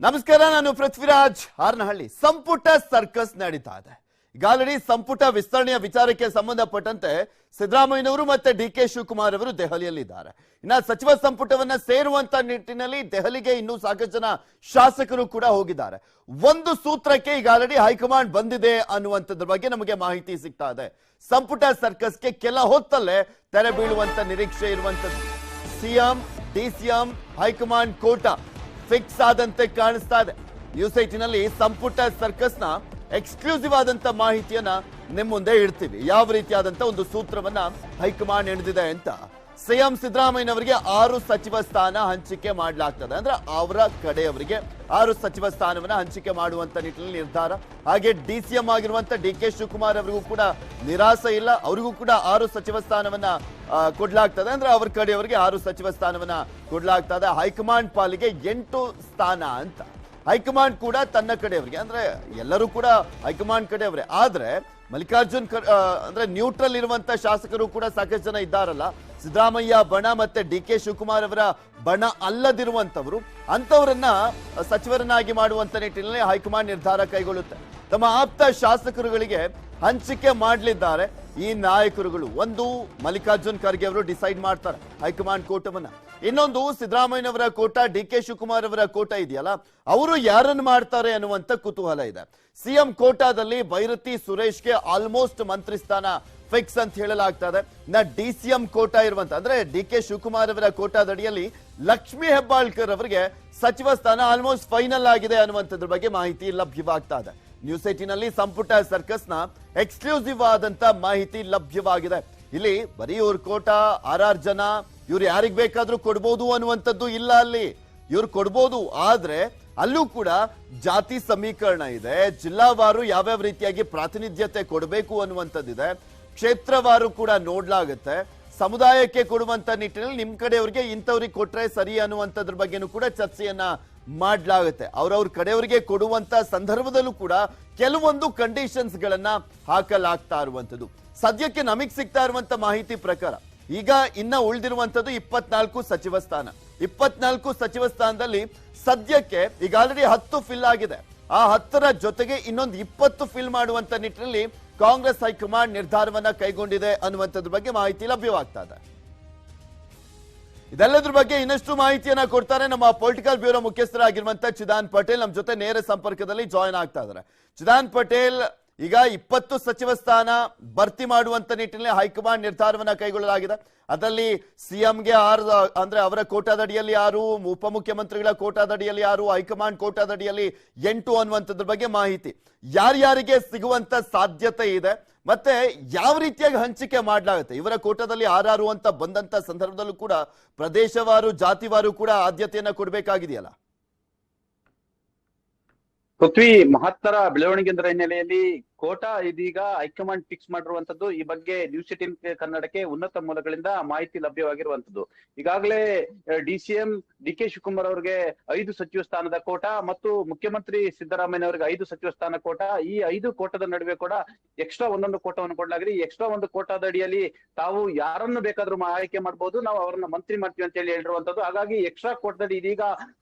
ನಮಸ್ಕಾರ, ನಾನು ಪೃಥ್ವಿರಾಜ್ ಹಾರನಹಳ್ಳಿ. ಸಂಪುಟ ಸರ್ಕಸ್ ನಡೀತಾ ಇದೆ. ಈಗ ಆಲ್ರೆಡಿ ಸಂಪುಟ ವಿಸ್ತರಣೆಯ ವಿಚಾರಕ್ಕೆ ಸಂಬಂಧಪಟ್ಟಂತೆ ಸಿದ್ದರಾಮಯ್ಯನವರು ಮತ್ತೆ ಡಿ.ಕೆ. ಶಿವಕುಮಾರ್ ಅವರು ದೆಹಲಿಯಲ್ಲಿದ್ದಾರೆ. ಇನ್ನ ಸಚಿವ ಸಂಪುಟವನ್ನ ಸೇರುವಂತ ನಿಟ್ಟಿನಲ್ಲಿ ದೆಹಲಿಗೆ ಇನ್ನೂ ಸಾಕಷ್ಟು ಜನ ಶಾಸಕರು ಕೂಡ ಹೋಗಿದ್ದಾರೆ. ಒಂದು ಸೂತ್ರಕ್ಕೆ ಈಗ ಆಲ್ರೆಡಿ ಹೈಕಮಾಂಡ್ ಬಂದಿದೆ ಅನ್ನುವಂಥದ್ರ ಬಗ್ಗೆ ನಮಗೆ ಮಾಹಿತಿ ಸಿಗ್ತಾ ಇದೆ. ಸಂಪುಟ ಸರ್ಕಸ್ಗೆ ಕೆಲ ಹೊತ್ತಲ್ಲೇ ತೆರೆ ಬೀಳುವಂತ ನಿರೀಕ್ಷೆ ಇರುವಂತದ್ದು. ಸಿಎಂ, ಡಿಸಿಎಂ, ಹೈಕಮಾಂಡ್ ಕೋಟ ಫಿಕ್ಸ್ ಆದಂತೆ ಕಾಣಿಸ್ತಾ ಇದೆ. ನ್ಯೂಸ್ 18ನಲ್ಲಿ ಸಂಪುಟ ಸರ್ಕಸ್ನ ಎಕ್ಸ್ಕ್ಲೂಸಿವ್ ಆದಂತ ಮಾಹಿತಿಯನ್ನ ನಿಮ್ಮ ಮುಂದೆ ಇಡ್ತೀವಿ. ಯಾವ ರೀತಿಯಾದಂತ ಒಂದು ಸೂತ್ರವನ್ನ ಹೈಕಮಾಂಡ್ ಎಣೆದಿದೆ ಅಂತ. ಸಿಎಂ ಸಿದ್ದರಾಮಯ್ಯನವರಿಗೆ 6 ಸಚಿವ ಸ್ಥಾನ ಹಂಚಿಕೆ ಮಾಡಲಾಗ್ತದೆ. ಅಂದ್ರೆ ಅವರ ಕಡೆಯವರಿಗೆ 6 ಸಚಿವ ಸ್ಥಾನವನ್ನ ಹಂಚಿಕೆ ಮಾಡುವಂತ ನಿಟ್ಟಿನಲ್ಲಿ ನಿರ್ಧಾರ. ಹಾಗೆ ಡಿಸಿಎಂ ಆಗಿರುವಂತ ಡಿ.ಕೆ. ಶಿವಕುಮಾರ್ ಅವರಿಗೂ ಕೂಡ ನಿರಾಸೆ ಇಲ್ಲ. ಅವರಿಗೂ ಕೂಡ 6 ಸಚಿವ ಸ್ಥಾನವನ್ನ ಕೊಡ್ಲಾಗ್ತದೆ. ಅಂದ್ರೆ ಅವ್ರ ಕಡೆಯವರಿಗೆ 6 ಸಚಿವ ಸ್ಥಾನವನ್ನ ಕೊಡ್ಲಾಗ್ತದೆ. ಹೈಕಮಾಂಡ್ ಪಾಲಿಗೆ 8 ಸ್ಥಾನ ಅಂತ. ಹೈಕಮಾಂಡ್ ಕೂಡ ತನ್ನ ಕಡೆಯವರಿಗೆ, ಅಂದ್ರೆ ಎಲ್ಲರೂ ಕೂಡ ಹೈಕಮಾಂಡ್ ಕಡೆಯವರೇ. ಆದ್ರೆ ಮಲ್ಲಿಕಾರ್ಜುನ್ ಅಂದ್ರೆ ನ್ಯೂಟ್ರಲ್ ಇರುವಂತ ಶಾಸಕರು ಕೂಡ ಸಾಕಷ್ಟು ಜನ ಇದ್ದಾರಲ್ಲ. ಸಿದ್ದರಾಮಯ್ಯ ಬಣ ಮತ್ತೆ ಡಿ.ಕೆ. ಶಿವಕುಮಾರ್ ಅವರ ಬಣ ಅಲ್ಲದಿರುವಂತವರು, ಅಂತವರನ್ನ ಸಚಿವರನ್ನಾಗಿ ಮಾಡುವಂತ ನಿಟ್ಟಿನಲ್ಲಿ ಹೈಕಮಾಂಡ್ ನಿರ್ಧಾರ ಕೈಗೊಳ್ಳುತ್ತೆ. ತಮ್ಮ ಆಪ್ತ ಶಾಸಕರುಗಳಿಗೆ ಹಂಚಿಕೆ ಮಾಡಲಿದ್ದಾರೆ ಈ ನಾಯಕರುಗಳು. ಒಂದು ಮಲ್ಲಿಕಾರ್ಜುನ್ ಖರ್ಗೆ ಅವರು ಡಿಸೈಡ್ ಮಾಡ್ತಾರೆ ಹೈಕಮಾಂಡ್ ಕೋಟವನ್ನ. ಇನ್ನೊಂದು ಸಿದ್ದರಾಮಯ್ಯನವರ ಕೋಟ, ಡಿ.ಕೆ. ಶಿವಕುಮಾರ್ ಅವರ ಕೋಟ ಇದೆಯಲ್ಲ, ಅವರು ಯಾರನ್ನು ಮಾಡ್ತಾರೆ ಅನ್ನುವಂತ ಕುತೂಹಲ ಇದೆ. ಸಿಎಂ ಕೋಟಾದಲ್ಲಿ ಬೈರತಿ ಸುರೇಶ್ಗೆ ಆಲ್ಮೋಸ್ಟ್ ಮಂತ್ರಿ ಸ್ಥಾನ ಫಿಕ್ಸ್ ಅಂತ ಹೇಳಲಾಗ್ತದೆ. ಡಿಸಿಎಂ ಕೋಟಾ ಇರುವಂತ, ಅಂದ್ರೆ ಡಿ.ಕೆ. ಶಿವಕುಮಾರ್ ಅವರ ಕೋಟಾದಡಿಯಲ್ಲಿ ಲಕ್ಷ್ಮೀ ಹೆಬ್ಬಾಳ್ಕರ್ ಅವರಿಗೆ ಸಚಿವ ಸ್ಥಾನ ಆಲ್ಮೋಸ್ಟ್ ಫೈನಲ್ ಆಗಿದೆ ಅನ್ನುವಂಥದ್ರ ಬಗ್ಗೆ ಮಾಹಿತಿ ಲಭ್ಯವಾಗ್ತಾ ಇದೆ. ನ್ಯೂಸ್ 18ನಲ್ಲಿ ಸಂಪುಟ ಸರ್ಕಸ್ನ ಎಕ್ಸ್ಕ್ಲೂಸಿವ್ ಆದಂತ ಮಾಹಿತಿ ಲಭ್ಯವಾಗಿದೆ. ಇಲ್ಲಿ ಬರೀ ಇವ್ರ ಕೋಟಾ 6 ಜನ, ಇವ್ರು ಯಾರಿಗ್ ಬೇಕಾದ್ರೂ ಕೊಡ್ಬೋದು ಅನ್ನುವಂಥದ್ದು ಇಲ್ಲ. ಅಲ್ಲಿ ಇವ್ರು ಕೊಡ್ಬೋದು, ಆದ್ರೆ ಅಲ್ಲೂ ಕೂಡ ಜಾತಿ ಸಮೀಕರಣ ಇದೆ. ಜಿಲ್ಲಾವಾರು ಯಾವ್ಯಾವ ರೀತಿಯಾಗಿ ಪ್ರಾತಿನಿಧ್ಯತೆ ಕೊಡಬೇಕು ಅನ್ನುವಂಥದ್ದಿದೆ. ಕ್ಷೇತ್ರವಾರು ಕೂಡ ನೋಡ್ಲಾಗತ್ತೆ. ಸಮುದಾಯಕ್ಕೆ ಕೊಡುವಂತ ನಿಟ್ಟಿನಲ್ಲಿ ನಿಮ್ ಕಡೆಯವ್ರಿಗೆ ಇಂಥವ್ರಿಗೆ ಕೊಟ್ರೆ ಸರಿ ಅನ್ನುವಂಥದ್ರ ಬಗ್ಗೆನೂ ಕೂಡ ಚರ್ಚೆಯನ್ನ ಮಾಡ್ಲಾಗುತ್ತೆ. ಅವ್ರವ್ರ ಕಡೆಯವರಿಗೆ ಕೊಡುವಂತ ಸಂದರ್ಭದಲ್ಲೂ ಕೂಡ ಕೆಲವೊಂದು ಕಂಡೀಷನ್ಸ್ ಗಳನ್ನ ಹಾಕಲಾಗ್ತಾ ಇರುವಂತದ್ದು. ಸದ್ಯಕ್ಕೆ ನಮಗ್ ಸಿಗ್ತಾ ಇರುವಂತ ಮಾಹಿತಿ ಪ್ರಕಾರ ಈಗ ಇನ್ನ ಉಳಿದಿರುವಂತದ್ದು 24 ಸಚಿವ ಸ್ಥಾನ. 24 ಸಚಿವ ಸ್ಥಾನದಲ್ಲಿ ಸದ್ಯಕ್ಕೆ ಈಗ ಆಲ್ರೆಡಿ 10 ಫಿಲ್ ಆಗಿದೆ. ಆ 10ರ ಜೊತೆಗೆ ಇನ್ನೊಂದು 20 ಫಿಲ್ ಮಾಡುವಂತ ನಿಟ್ಟಿನಲ್ಲಿ ಕಾಂಗ್ರೆಸ್ ಹೈಕಮಾಂಡ್ ನಿರ್ಧಾರವನ್ನ ಕೈಗೊಂಡಿದೆ ಅನ್ನುವಂಥದ್ರ ಬಗ್ಗೆ ಮಾಹಿತಿ ಲಭ್ಯವಾಗ್ತಾ ಇದೆ. ಇದೆಲ್ಲದ್ರ ಬಗ್ಗೆ ಇನ್ನಷ್ಟು ಮಾಹಿತಿಯನ್ನ ಕೊಡ್ತಾರೆ ನಮ್ಮ ಪೊಲಿಟಿಕಲ್ ಬ್ಯೂರೋ ಮುಖ್ಯಸ್ಥರಾಗಿರುವಂತ ಚಿದಾನ್ ಪಟೇಲ್. ನಮ್ಮ ಜೊತೆ ನೇರ ಸಂಪರ್ಕದಲ್ಲಿ ಜಾಯಿನ್ ಆಗ್ತಾ ಇದ್ದಾರೆ. ಚಿದಾನ್ ಪಟೇಲ್, ಈಗ 20 ಸಚಿವ ಸ್ಥಾನ ಭರ್ತಿ ಮಾಡುವಂತ ನಿಟ್ಟಿನಲ್ಲಿ ಹೈಕಮಾಂಡ್ ನಿರ್ಧಾರವನ್ನ ಕೈಗೊಳ್ಳಲಾಗಿದೆ. ಅದರಲ್ಲಿ ಸಿಎಂಗೆ 6, ಅಂದ್ರೆ ಅವರ ಕೋಟಾದಡಿಯಲ್ಲಿ 6, ಉಪಮುಖ್ಯಮಂತ್ರಿಗಳ ಕೋಟಾದಡಿಯಲ್ಲಿ 6, ಹೈಕಮಾಂಡ್ ಕೋಟಾದಡಿಯಲ್ಲಿ 8 ಅನ್ನುವಂಥದ್ರ ಬಗ್ಗೆ ಮಾಹಿತಿ. ಯಾರ್ಯಾರಿಗೆ ಸಿಗುವಂತ ಸಾಧ್ಯತೆ ಇದೆ ಮತ್ತೆ ಯಾವ ರೀತಿಯಾಗಿ ಹಂಚಿಕೆ ಮಾಡಲಾಗುತ್ತೆ? ಇವರ ಕೋಟಾದಲ್ಲಿ 6 ಅಂತ ಬಂದಂತ ಸಂದರ್ಭದಲ್ಲೂ ಕೂಡ ಪ್ರದೇಶವಾರು, ಜಾತಿವಾರು ಕೂಡ ಆದ್ಯತೆಯನ್ನ ಕೊಡಬೇಕಾಗಿದೆಯಲ್ಲ? ಪೃಥ್ವಿ, ಮಹತ್ತರ ಬೆಳವಣಿಗೆ ಹಿನ್ನೆಲೆಯಲ್ಲಿ ಕೋಟಾ ಇದೀಗ ಹೈಕಮಾಂಡ್ ಫಿಕ್ಸ್ ಮಾಡಿರುವಂತದ್ದು. ಈ ಬಗ್ಗೆ ನ್ಯೂಸ್ 18 ಕನ್ನಡಕ್ಕೆ ಉನ್ನತ ಮೂಲಗಳಿಂದ ಮಾಹಿತಿ ಲಭ್ಯವಾಗಿರುವಂತದ್ದು. ಈಗಾಗಲೇ ಡಿಸಿಎಂ ಡಿ.ಕೆ. ಶಿವಕುಮಾರ್ ಅವರಿಗೆ 5 ಸಚಿವ ಸ್ಥಾನದ ಕೋಟಾ ಮತ್ತು ಮುಖ್ಯಮಂತ್ರಿ ಸಿದ್ದರಾಮಯ್ಯ ಅವರಿಗೆ 5 ಸಚಿವ ಸ್ಥಾನ ಕೋಟಾ. ಈ 5 ಕೋಟದ ನಡುವೆ ಕೂಡ ಎಕ್ಸ್ಟ್ರಾ ಒಂದೊಂದು ಕೋಟವನ್ನು ಕೊಡಲಾಗಿದೆ. ಈ ಎಕ್ಸ್ಟ್ರಾ ಒಂದು ಕೋಟಾದ ಅಡಿಯಲ್ಲಿ ತಾವು ಯಾರನ್ನು ಬೇಕಾದ್ರೂ ಆಯ್ಕೆ ಮಾಡಬಹುದು, ನಾವು ಅವರನ್ನ ಮಂತ್ರಿ ಮಾಡ್ತೀವಿ ಅಂತ ಹೇಳಿರುವಂತದ್ದು. ಹಾಗಾಗಿ ಎಕ್ಸ್ಟ್ರಾ ಕೋಟಾದಡಿ ಇದೀಗ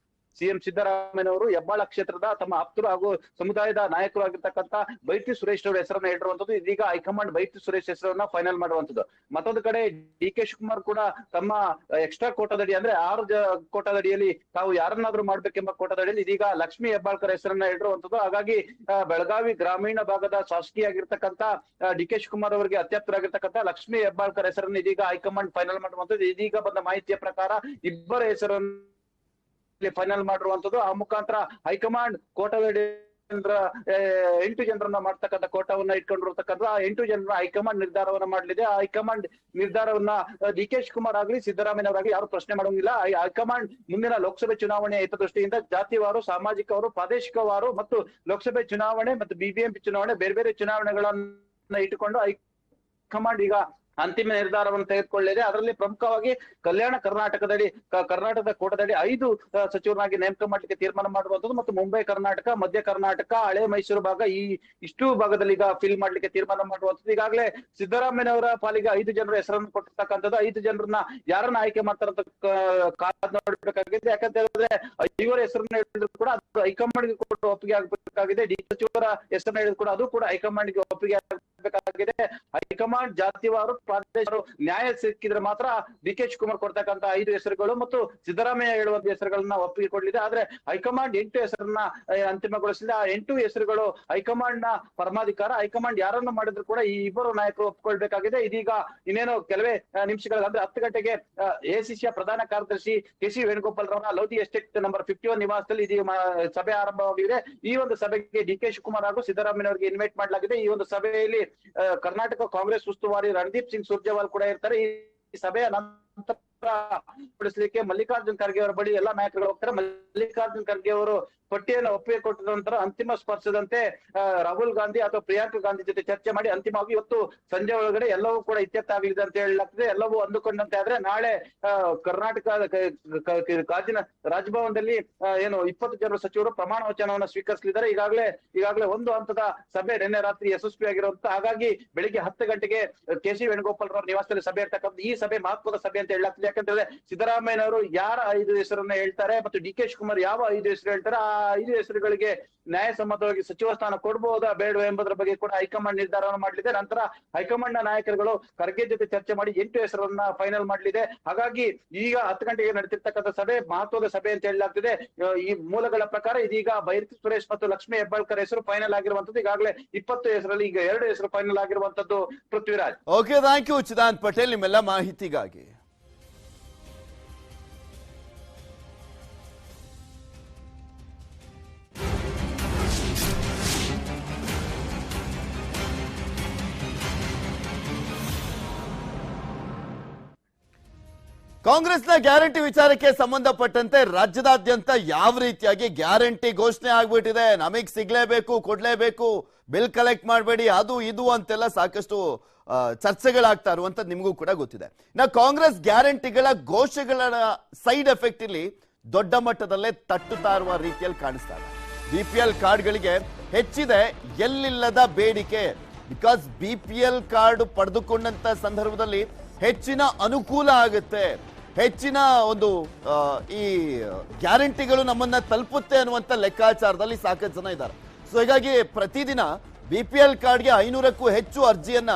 ಸಿಎಂ ಸಿದ್ದರಾಮಯ್ಯನವರು ಹೆಬ್ಬಾಳ ಕ್ಷೇತ್ರದ ತಮ್ಮ ಆಪ್ತರು ಹಾಗೂ ಸಮುದಾಯದ ನಾಯಕರು ಆಗಿರ್ತಕ್ಕಂಥ ಬೈರತಿ ಸುರೇಶ್ ಅವರ ಹೆಸರನ್ನ ಹೇಳಿರುವಂತದ್ದು. ಇದೀಗ ಹೈಕಮಾಂಡ್ ಬೈರತಿ ಸುರೇಶ್ ಹೆಸರನ್ನ ಫೈನಲ್ ಮಾಡುವಂತದ್ದು. ಮತ್ತೊಂದು ಕಡೆ ಡಿ.ಕೆ. ಶಿವಕುಮಾರ್ ಕೂಡ ತಮ್ಮ ಎಕ್ಸ್ಟ್ರಾ ಕೋಟಾದಡಿ, ಅಂದ್ರೆ 6 ಕೋಟಾದಡಿಯಲ್ಲಿ ತಾವು ಯಾರನ್ನಾದ್ರೂ ಮಾಡ್ಬೇಕೆಂಬ ಕೋಟಾದಡಿಯಲ್ಲಿ ಇದೀಗ ಲಕ್ಷ್ಮೀ ಹೆಬ್ಬಾಳ್ಕರ್ ಹೆಸರನ್ನ ಹೇಳಿರುವಂತದ್ದು. ಹಾಗಾಗಿ ಬೆಳಗಾವಿ ಗ್ರಾಮೀಣ ಭಾಗದ ಶಾಸಕಿ ಆಗಿರ್ತಕ್ಕಂಥ ಡಿ.ಕೆ. ಶಿವಕುಮಾರ್ ಅವರಿಗೆ ಅತ್ಯಾಪ್ತರಾಗಿರ್ತಕ್ಕಂಥ ಲಕ್ಷ್ಮೀ ಹೆಬ್ಬಾಳ್ಕರ್ ಹೆಸರನ್ನು ಇದೀಗ ಹೈಕಮಾಂಡ್ ಫೈನಲ್ ಮಾಡುವಂತದ್ದು. ಇದೀಗ ಬಂದ ಮಾಹಿತಿಯ ಪ್ರಕಾರ ಇಬ್ಬರ ಹೆಸರನ್ನು ಫೈನಲ್ ಮಾಡಿರುವಂತದ್ದು. ಆ ಮುಖಾಂತರ ಹೈಕಮಾಂಡ್ ಕೋಟಾದಡಿ 8 ಜನರನ್ನ ಮಾಡ್ತಕ್ಕಂಥ ಕೋಟಾವನ್ನ ಇಟ್ಕೊಂಡಿರ್ತಕ್ಕಂಥ 8 ಜನರ ಹೈಕಮಾಂಡ್ ನಿರ್ಧಾರವನ್ನ ಮಾಡಲಿದೆ. ಆ ಹೈಕಮಾಂಡ್ ನಿರ್ಧಾರವನ್ನ ಡಿ.ಕೆ. ಶಿವಕುಮಾರ್ ಆಗ್ಲಿ ಸಿದ್ದರಾಮಯ್ಯ ಅವರಾಗ್ಲಿ ಯಾರು ಪ್ರಶ್ನೆ ಮಾಡೋಂಗಿಲ್ಲ. ಹೈಕಮಾಂಡ್ ಮುಂದಿನ ಲೋಕಸಭೆ ಚುನಾವಣೆ ಹಿತದೃಷ್ಟಿಯಿಂದ ಜಾತಿವಾರು, ಸಾಮಾಜಿಕವಾರು, ಪ್ರಾದೇಶಿಕವಾರು ಮತ್ತು ಲೋಕಸಭೆ ಚುನಾವಣೆ ಮತ್ತು ಬಿಬಿಎಂಪಿ ಚುನಾವಣೆ ಬೇರೆ ಬೇರೆ ಚುನಾವಣೆಗಳನ್ನ ಇಟ್ಟುಕೊಂಡು ಹೈಕಮಾಂಡ್ ಈಗ ಅಂತಿಮ ನಿರ್ಧಾರವನ್ನು ತೆಗೆದುಕೊಳ್ಳಿದೆ. ಅದರಲ್ಲಿ ಪ್ರಮುಖವಾಗಿ ಕಲ್ಯಾಣ ಕರ್ನಾಟಕದ ಕೋಟದಡಿ 5 ಸಚಿವರನ್ನಾಗಿ ನೇಮಕ ಮಾಡ್ಲಿಕ್ಕೆ ತೀರ್ಮಾನ ಮಾಡುವಂತದ್ದು ಮತ್ತು ಮುಂಬೈ ಕರ್ನಾಟಕ, ಮಧ್ಯ ಕರ್ನಾಟಕ, ಹಳೆ ಮೈಸೂರು ಭಾಗ ಇಷ್ಟು ಭಾಗದಲ್ಲಿ ಈಗ ಫಿಲ್ ಮಾಡ್ಲಿಕ್ಕೆ ತೀರ್ಮಾನ ಮಾಡುವಂತದ್ದು. ಈಗಾಗಲೇ ಸಿದ್ದರಾಮಯ್ಯನವರ ಪಾಲಿಗೆ 5 ಜನರ ಹೆಸರನ್ನು ಕೊಟ್ಟಿರ್ತಕ್ಕಂಥದ್ದು. 5 ಜನರನ್ನ ಯಾರನ್ನ ಆಯ್ಕೆ ಮಾಡ್ತಾರಂತ ಕಾದ್ ನೋಡ್ಬೇಕಾಗಿದೆ. ಯಾಕಂತ ಹೇಳಿದ್ರೆ 5 ಹೆಸರನ್ನ ಹೇಳಿದ್ರು ಕೂಡ ಅದು ಹೈಕಮಾಂಡ್ಗೆ ಕೊಟ್ಟು ಒಪ್ಪಿಗೆ ಆಗ್ಬೇಕಾಗಿದೆ. ಸಚಿವರ ಹೆಸರನ್ನ ಹೇಳಿದ್ರು ಕೂಡ ಅದು ಕೂಡ ಹೈಕಮಾಂಡ್ಗೆ ಒಪ್ಪಿಗೆ ಆಗ್ಬೇಕಾಗಿದೆ. ಹೈಕಮಾಂಡ್ ಜಾತಿವಾರು ಪ್ರಾದೇಶಿಕರು ನ್ಯಾಯ ಸಿಕ್ಕಿದ್ರೆ ಮಾತ್ರ ಡಿ.ಕೆ. ಶಿವಕುಮಾರ್ ಕೊಡ್ತಕ್ಕಂತ 5 ಹೆಸರುಗಳು ಮತ್ತು ಸಿದ್ದರಾಮಯ್ಯ ಹೇಳುವಂತ ಹೆಸರುಗಳನ್ನ ಒಪ್ಪಿಗೆ ಕೊಡಲಿದೆ. ಆದ್ರೆ ಹೈಕಮಾಂಡ್ 8 ಹೆಸರನ್ನ ಅಂತಿಮಗೊಳಿಸಿದೆ. ಆ 8 ಹೆಸರುಗಳು ಹೈಕಮಾಂಡ್ ನ ಪರಮಾಧಿಕಾರ. ಹೈಕಮಾಂಡ್ ಯಾರನ್ನು ಮಾಡಿದ್ರು ಕೂಡ ಈ ಇಬ್ಬರು ನಾಯಕರು ಒಪ್ಪಿಕೊಳ್ಬೇಕಾಗಿದೆ. ಇದೀಗ ಇನ್ನೇನು ಕೆಲವೇ ನಿಮಿಷಗಳ ಅಂದ್ರೆ 10 ಗಂಟೆಗೆ ಎಸಿಸಿಯ ಪ್ರಧಾನ ಕಾರ್ಯದರ್ಶಿ ಕೆ.ಸಿ. ವೇಣುಗೋಪಾಲ್ ರವರ ಲೌದಿ ಎಸ್ಟೇಟ್ ನಂಬರ್ 51 ನಿವಾಸದಲ್ಲಿ ಇದೀಗ ಸಭೆ ಆರಂಭವಾಗಿದೆ. ಈ ಒಂದು ಸಭೆಗೆ ಡಿ.ಕೆ. ಶಿವಕುಮಾರ್ ಹಾಗೂ ಸಿದ್ದರಾಮಯ್ಯ ಅವರಿಗೆ ಇನ್ವೈಟ್ ಮಾಡಲಾಗಿದೆ. ಈ ಒಂದು ಸಭೆಯಲ್ಲಿ ಕರ್ನಾಟಕ ಕಾಂಗ್ರೆಸ್ ಉಸ್ತುವಾರಿ ರಣದೀಪ್ ಸಿಂಗ್ ಸುರ್ಜೇವಾಲ್ ಕೂಡ ಇರ್ತಾರೆ. ಈ ಸಭೆಯ ನಂತರ ಪಡಿಸಲಿಕ್ಕೆ ಮಲ್ಲಿಕಾರ್ಜುನ್ ಖರ್ಗೆ ಅವರ ಬಳಿ ಎಲ್ಲಾ ನಾಯಕರು ಹೋಗ್ತಾರೆ. ಮಲ್ಲಿಕಾರ್ಜುನ್ ಖರ್ಗೆ ಅವರು ಪಟ್ಟಿಯನ್ನು ಒಪ್ಪಿಗೆ ಕೊಟ್ಟ ನಂತರ ಅಂತಿಮ ಸ್ಪರ್ಶದಂತೆ ರಾಹುಲ್ ಗಾಂಧಿ ಅಥವಾ ಪ್ರಿಯಾಂಕಾ ಗಾಂಧಿ ಜೊತೆ ಚರ್ಚೆ ಮಾಡಿ ಅಂತಿಮವಾಗಿ ಇವತ್ತು ಸಂಜೆ ಒಳಗಡೆ ಎಲ್ಲವೂ ಕೂಡ ಇತ್ಯರ್ಥ ಆಗಲಿದೆ ಅಂತ ಹೇಳಲಾಗ್ತದೆ. ಎಲ್ಲವೂ ಅಂದುಕೊಂಡಂತೆ ಆದ್ರೆ ನಾಳೆ ಕರ್ನಾಟಕ ಗಾಜಿನ ರಾಜಭವನದಲ್ಲಿ 20 ಜನರ ಸಚಿವರು ಪ್ರಮಾಣ ವಚನವನ್ನು ಸ್ವೀಕರಿಸಲಿದ್ದಾರೆ. ಈಗಾಗಲೇ ಒಂದು ಹಂತದ ಸಭೆ ನಿನ್ನೆ ರಾತ್ರಿ ಯಶಸ್ವಿಯಾಗಿರುವಂತ. ಹಾಗಾಗಿ ಬೆಳಿಗ್ಗೆ 10 ಗಂಟೆಗೆ ಕೆ.ಸಿ. ವೇಣುಗೋಪಾಲ್ ರವರ ನಿವಾಸದಲ್ಲಿ ಸಭೆ ಇರ್ತಕ್ಕಂಥ ಈ ಸಭೆ ಮಹತ್ವದ ಸಭೆ ಅಂತ ಹೇಳಲಾಗ್ತದೆ. ಯಾಕಂತಂದ್ರೆ ಸಿದ್ದರಾಮಯ್ಯನವರು ಯಾರ 5 ಹೆಸರನ್ನ ಹೇಳ್ತಾರೆ ಮತ್ತು ಡಿ.ಕೆ. ಶಿವಕುಮಾರ್ ಯಾವ 5 ಹೆಸರು ಹೇಳ್ತಾರೆ, ಆ 5 ಹೆಸರುಗಳಿಗೆ ನ್ಯಾಯಸಮ್ಮತವಾಗಿ ಸಚಿವ ಸ್ಥಾನ ಕೊಡಬಹುದಾ ಬೇಡವಾ ಎಂಬುದರ ಬಗ್ಗೆ ಕೂಡ ಹೈಕಮಾಂಡ್ ನಿರ್ಧಾರವನ್ನು ಮಾಡಲಿದೆ. ನಂತರ ಹೈಕಮಾಂಡ್ ನ ನಾಯಕರುಗಳು ಖರ್ಗೆ ಜೊತೆ ಚರ್ಚೆ ಮಾಡಿ 8 ಹೆಸರನ್ನ ಫೈನಲ್ ಮಾಡಲಿದೆ. ಹಾಗಾಗಿ ಈಗ 10 ಗಂಟೆಗೆ ನಡೆದಿರ್ತಕ್ಕಂಥ ಸಭೆ ಮಹತ್ವದ ಸಭೆ ಅಂತ ಹೇಳಲಾಗ್ತಿದೆ. ಈ ಮೂಲಗಳ ಪ್ರಕಾರ ಇದೀಗ ಬೈರತಿ ಸುರೇಶ್ ಮತ್ತು ಲಕ್ಷ್ಮೀ ಹೆಬ್ಬಾಳ್ಕರ್ ಹೆಸರು ಫೈನಲ್ ಆಗಿರುವಂತದ್ದು. ಈಗಾಗಲೇ 20 ಹೆಸರಲ್ಲಿ ಈಗ 2 ಹೆಸರು ಫೈನಲ್ ಆಗಿರುವಂತದ್ದು. Prithviraj. Okay, thank you Chidanth Patel ನಿಮ್ಮೆಲ್ಲ ಮಾಹಿತಿಗಾಗಿ. ಕಾಂಗ್ರೆಸ್ನ ಗ್ಯಾರಂಟಿ ವಿಚಾರಕ್ಕೆ ಸಂಬಂಧಪಟ್ಟಂತೆ ರಾಜ್ಯದಾದ್ಯಂತ ಯಾವ ರೀತಿಯಾಗಿ ಗ್ಯಾರಂಟಿ ಘೋಷಣೆ ಆಗ್ಬಿಟ್ಟಿದೆ. ನಮಗ್ ಸಿಗ್ಲೇಬೇಕು, ಕೊಡ್ಲೇಬೇಕು, ಬಿಲ್ ಕಲೆಕ್ಟ್ ಮಾಡಬೇಡಿ, ಅದು ಇದು ಅಂತೆಲ್ಲ ಸಾಕಷ್ಟು ಚರ್ಚೆಗಳಾಗ್ತಾ ಇರುವಂತದ್ದು ನಿಮಗೂ ಕೂಡ ಗೊತ್ತಿದೆ. ಕಾಂಗ್ರೆಸ್ ಗ್ಯಾರಂಟಿಗಳ ಘೋಷಣೆಗಳ ಸೈಡ್ ಎಫೆಕ್ಟ್ ಇಲ್ಲಿ ದೊಡ್ಡ ಮಟ್ಟದಲ್ಲೇ ತಟ್ಟುತ್ತಾ ಇರುವ ರೀತಿಯಲ್ಲಿ ಕಾಣಿಸ್ತಾ ಇದೆ. BPL ಕಾರ್ಡ್ಗಳಿಗೆ ಹೆಚ್ಚಿದೆ ಎಲ್ಲಿಲ್ಲದ ಬೇಡಿಕೆ. ಬಿಕಾಸ್ BPL ಕಾರ್ಡ್ ಪಡೆದುಕೊಂಡಂತ ಸಂದರ್ಭದಲ್ಲಿ ಹೆಚ್ಚಿನ ಅನುಕೂಲ ಆಗುತ್ತೆ, ಹೆಚ್ಚಿನ ಒಂದು ಈ ಗ್ಯಾರಂಟಿಗಳು ನಮ್ಮನ್ನ ತಲುಪುತ್ತೆ ಅನ್ನುವಂಥ ಲೆಕ್ಕಾಚಾರದಲ್ಲಿ ಸಾಕಷ್ಟು ಜನ ಇದ್ದಾರೆ. ಸೊ ಹೀಗಾಗಿ ಪ್ರತಿದಿನ BPL ಕಾರ್ಡ್ಗೆ 500ಕ್ಕೂ ಹೆಚ್ಚು ಅರ್ಜಿಯನ್ನ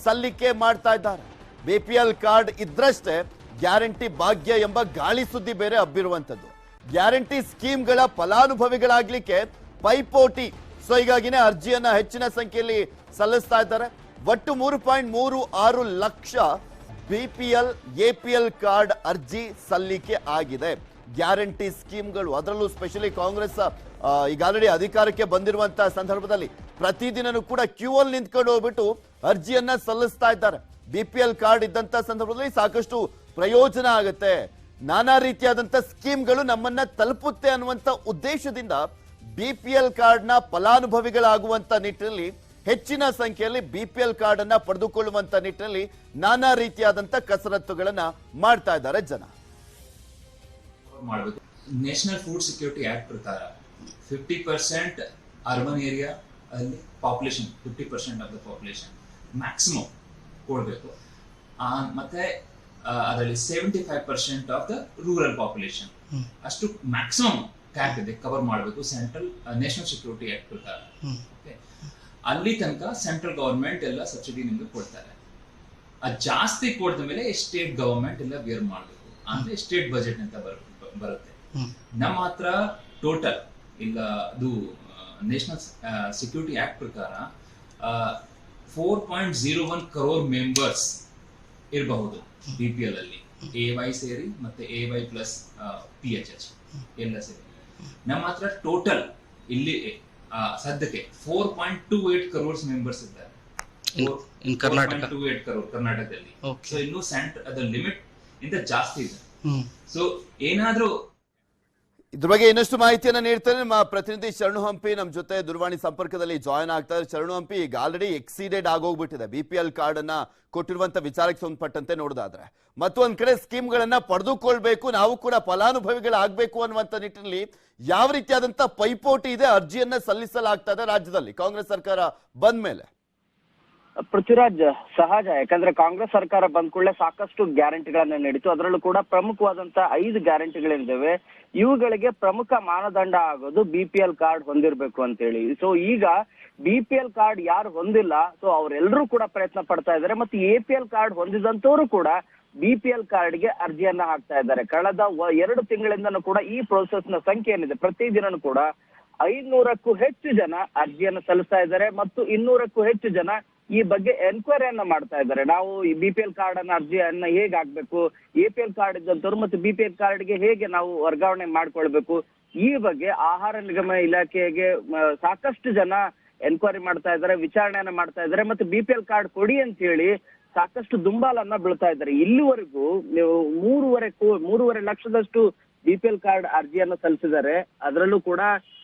ಸಲ್ಲಿಕೆ ಮಾಡ್ತಾ ಇದ್ದಾರೆ. BPL ಕಾರ್ಡ್ ಇದ್ರಷ್ಟೇ ಗ್ಯಾರಂಟಿ ಭಾಗ್ಯ ಎಂಬ ಗಾಳಿ ಸುದ್ದಿ ಬೇರೆ ಹಬ್ಬಿರುವಂಥದ್ದು. ಗ್ಯಾರಂಟಿ ಸ್ಕೀಮ್ಗಳ ಫಲಾನುಭವಿಗಳಾಗ್ಲಿಕ್ಕೆ ಪೈಪೋಟಿ. ಸೊ ಹೀಗಾಗಿನೇ ಅರ್ಜಿಯನ್ನ ಹೆಚ್ಚಿನ ಸಂಖ್ಯೆಯಲ್ಲಿ ಸಲ್ಲಿಸ್ತಾ ಇದ್ದಾರೆ. ಒಟ್ಟು 3.36 ಲಕ್ಷ BPL APL ಕಾರ್ಡ್ ಅರ್ಜಿ ಸಲ್ಲಿಕೆ ಆಗಿದೆ. ಗ್ಯಾರಂಟಿ ಸ್ಕೀಮ್ಗಳು, ಅದರಲ್ಲೂ ಸ್ಪೆಷಲಿ ಕಾಂಗ್ರೆಸ್ ಈಗ ಆಲ್ರೆಡಿ ಅಧಿಕಾರಕ್ಕೆ ಬಂದಿರುವಂತಹ ಸಂದರ್ಭದಲ್ಲಿ ಪ್ರತಿದಿನನೂ ಕೂಡ ಕ್ಯೂ ಅಲ್ಲಿ ನಿಂತ್ಕೊಂಡು ಹೋಗ್ಬಿಟ್ಟು ಅರ್ಜಿಯನ್ನ ಸಲ್ಲಿಸ್ತಾ ಇದ್ದಾರೆ. BPL ಕಾರ್ಡ್ ಇದ್ದಂತ ಸಂದರ್ಭದಲ್ಲಿ ಸಾಕಷ್ಟು ಪ್ರಯೋಜನ ಆಗುತ್ತೆ, ನಾನಾ ರೀತಿಯಾದಂತ ಸ್ಕೀಮ್ಗಳು ನಮ್ಮನ್ನ ತಲುಪುತ್ತೆ ಅನ್ನುವಂತ ಉದ್ದೇಶದಿಂದ BPL ಕಾರ್ಡ್ನ ಫಲಾನುಭವಿಗಳಾಗುವಂತ ನಿಟ್ಟಿನಲ್ಲಿ ಹೆಚ್ಚಿನ ಸಂಖ್ಯೆಯಲ್ಲಿ BPL ಕಾರ್ಡ್ ಅನ್ನ ಪಡೆದುಕೊಳ್ಳುವಂತ ನಿಟ್ಟಿನಲ್ಲಿ ನಾನಾ ರೀತಿಯಾದಂತ ಕಸರತ್ತುಗಳನ್ನ ಮಾಡ್ತಾ ಇದ್ದಾರೆ ಜನ. ನ್ಯಾಷನಲ್ ಫುಡ್ ಸೆಕ್ಯೂರಿಟಿ ಆಕ್ಟ್ ಪ್ರಕಾರ 50% ಅರ್ಬನ್ ಏರಿಯಾ ಅಲ್ಲಿ population 50% of the population maximum ಕೊಡಬೇಕು. ಮತ್ತೆ ಅದರಲ್ಲಿ 75% ಆಫ್ ದ ರೂರಲ್ ಪಾಪ್ಯುಲೇಷನ್ ಅಷ್ಟು ಮ್ಯಾಕ್ಸಿಮಮ್ ಕ್ಯಾಪ್ ಇದೆ, ಕವರ್ ಮಾಡಬೇಕು ಸೆಂಟ್ರಲ್ ನ್ಯಾಷನಲ್ ಸೆಕ್ಯೂರಿಟಿ ಆಕ್ಟ್ ಪ್ರಕಾರ. ಅಲ್ಲಿ ತನಕ ಸೆಂಟ್ರಲ್ ಗವರ್ಮೆಂಟ್ ಎಲ್ಲ ಸಬ್ಸಿಡಿ ನಿಮ್ಗೆ ಕೊಡ್ತಾರೆ. ಅದು ಜಾಸ್ತಿ ಕೊಡ್ದ ಮೇಲೆ ಸ್ಟೇಟ್ ಗವರ್ಮೆಂಟ್ ಎಲ್ಲ ಬೇರ್ ಮಾಡಬೇಕು, ಅಂದ್ರೆ ಸ್ಟೇಟ್ ಬಜೆಟ್ ಅಂತ ಬರುತ್ತೆ. ನಮ್ಮ ಹತ್ರ ಟೋಟಲ್ ಇಲ್ಲ ಅದು ನ್ಯಾಷನಲ್ ಸೆಕ್ಯೂರಿಟಿ ಆಕ್ಟ್ ಪ್ರಕಾರ 4.01 crore ಮೆಂಬರ್ಸ್ ಇರಬಹುದು BPL ಅಲ್ಲಿ, AY ಸೇರಿ ಮತ್ತೆ AY ಪ್ಲಸ್ PHH ಎಲ್ಲ ಸೇರಿ. ನಮ್ಮ ಹತ್ರ ಟೋಟಲ್ ಇಲ್ಲಿ ಸದ್ಯಕ್ಕೆ 4.28 crores ಮೆಂಬರ್ಸ್ ಇದ್ದಾರೆ ಕರ್ನಾಟಕ, 4.28 crore ಕರ್ನಾಟಕದಲ್ಲಿ. ಸೊ ಇನ್ನು ಅದರ ಲಿಮಿಟ್ ಇಂದ ಜಾಸ್ತಿ ಇದೆ. ಸೊ ಏನಾದ್ರೂ ಇದ್ರ ಬಗ್ಗೆ ಇನ್ನಷ್ಟು ಮಾಹಿತಿಯನ್ನ ನೀಡ್ತಾರೆ ನಮ್ಮ ಪ್ರತಿನಿಧಿ ಶರಣು ಹಂಪಿ ನಮ್ಮ ಜೊತೆ ದೂರವಾಣಿ ಸಂಪರ್ಕದಲ್ಲಿ ಜಾಯ್ನ್ ಆಗ್ತಾರೆ. ಶರಣು ಹಂಪಿ, ಈಗ ಆಲ್ರೆಡಿ ಎಕ್ಸೀಡೆಡ್ ಆಗೋಗ್ಬಿಟ್ಟಿದೆ BPL ಕಾರ್ಡ್ ಅನ್ನ ಕೊಟ್ಟಿರುವಂತ ವಿಚಾರಕ್ಕೆ ಸಂಬಂಧಪಟ್ಟಂತೆ ನೋಡೋದಾದ್ರೆ, ಮತ್ತೊಂದ್ ಕಡೆ ಸ್ಕೀಮ್ಗಳನ್ನ ಪಡೆದುಕೊಳ್ಬೇಕು, ನಾವು ಕೂಡ ಫಲಾನುಭವಿಗಳಾಗಬೇಕು ಅನ್ನುವಂತ ನಿಟ್ಟಿನಲ್ಲಿ ಯಾವ ರೀತಿಯಾದಂತ ಪೈಪೋಟಿ ಇದೆ, ಅರ್ಜಿಯನ್ನ ಸಲ್ಲಿಸಲಾಗ್ತಾ ಇದೆ ರಾಜ್ಯದಲ್ಲಿ ಕಾಂಗ್ರೆಸ್ ಸರ್ಕಾರ ಬಂದ ಮೇಲೆ? ಪೃಥ್ವಿರಾಜ್, ಸಹಜ. ಯಾಕಂದ್ರೆ ಕಾಂಗ್ರೆಸ್ ಸರ್ಕಾರ ಬಂದ ಕೂಡಲೇ ಸಾಕಷ್ಟು ಗ್ಯಾರಂಟಿಗಳನ್ನ ನೀಡಿತು. ಅದರಲ್ಲೂ ಕೂಡ ಪ್ರಮುಖವಾದಂತ 5 ಗ್ಯಾರಂಟಿಗಳಿದ್ದಾವೆ. ಇವುಗಳಿಗೆ ಪ್ರಮುಖ ಮಾನದಂಡ ಆಗೋದು BPL ಕಾರ್ಡ್ ಹೊಂದಿರಬೇಕು ಅಂತ ಹೇಳಿ. ಸೊ ಈಗ BPL ಕಾರ್ಡ್ ಯಾರು ಹೊಂದಿಲ್ಲ, ಸೊ ಅವರೆಲ್ಲರೂ ಕೂಡ ಪ್ರಯತ್ನ ಪಡ್ತಾ ಇದ್ದಾರೆ. ಮತ್ತೆ APL ಕಾರ್ಡ್ ಹೊಂದಿದಂತವರು ಕೂಡ BPL ಕಾರ್ಡ್ಗೆ ಅರ್ಜಿಯನ್ನ ಹಾಕ್ತಾ ಇದ್ದಾರೆ. ಕಳೆದ 2 ತಿಂಗಳಿಂದನೂ ಕೂಡ ಈ ಪ್ರೋಸೆಸ್ ನ ಸಂಖ್ಯೆ ಏನಿದೆ, ಪ್ರತಿದಿನನೂ ಕೂಡ 500ಕ್ಕೂ ಹೆಚ್ಚು ಜನ ಅರ್ಜಿಯನ್ನು ಸಲ್ಲಿಸ್ತಾ ಇದ್ದಾರೆ ಮತ್ತು 200ಕ್ಕೂ ಹೆಚ್ಚು ಜನ ಈ ಬಗ್ಗೆ ಎನ್ಕ್ವೈರಿಯನ್ನ ಮಾಡ್ತಾ ಇದ್ದಾರೆ. ನಾವು ಈ BPL ಕಾರ್ಡ್ ಅನ್ನ ಅರ್ಜಿಯನ್ನ ಹೇಗೆ ಹಾಕ್ಬೇಕು, APL ಕಾರ್ಡ್ ಇದ್ದಂತವ್ರು ಮತ್ತು BPL ಕಾರ್ಡ್ಗೆ ಹೇಗೆ ನಾವು ವರ್ಗಾವಣೆ ಮಾಡ್ಕೊಳ್ಬೇಕು, ಈ ಬಗ್ಗೆ ಆಹಾರ ನಿಗಮ ಇಲಾಖೆಗೆ ಸಾಕಷ್ಟು ಜನ ಎನ್ಕ್ವೈರಿ ಮಾಡ್ತಾ ಇದ್ದಾರೆ, ವಿಚಾರಣೆಯನ್ನ ಮಾಡ್ತಾ ಇದ್ದಾರೆ. ಮತ್ತೆ BPL ಕಾರ್ಡ್ ಕೊಡಿ ಅಂತ ಹೇಳಿ ಸಾಕಷ್ಟು ದುಂಬಾಲನ್ನ ಬೀಳ್ತಾ ಇದ್ದಾರೆ. ಇಲ್ಲಿವರೆಗೂ ನೀವು 3.5 ಲಕ್ಷದಷ್ಟು BPL ಕಾರ್ಡ್ ಅರ್ಜಿಯನ್ನ ಸಲ್ಲಿಸಿದ್ದಾರೆ. ಅದರಲ್ಲೂ ಕೂಡ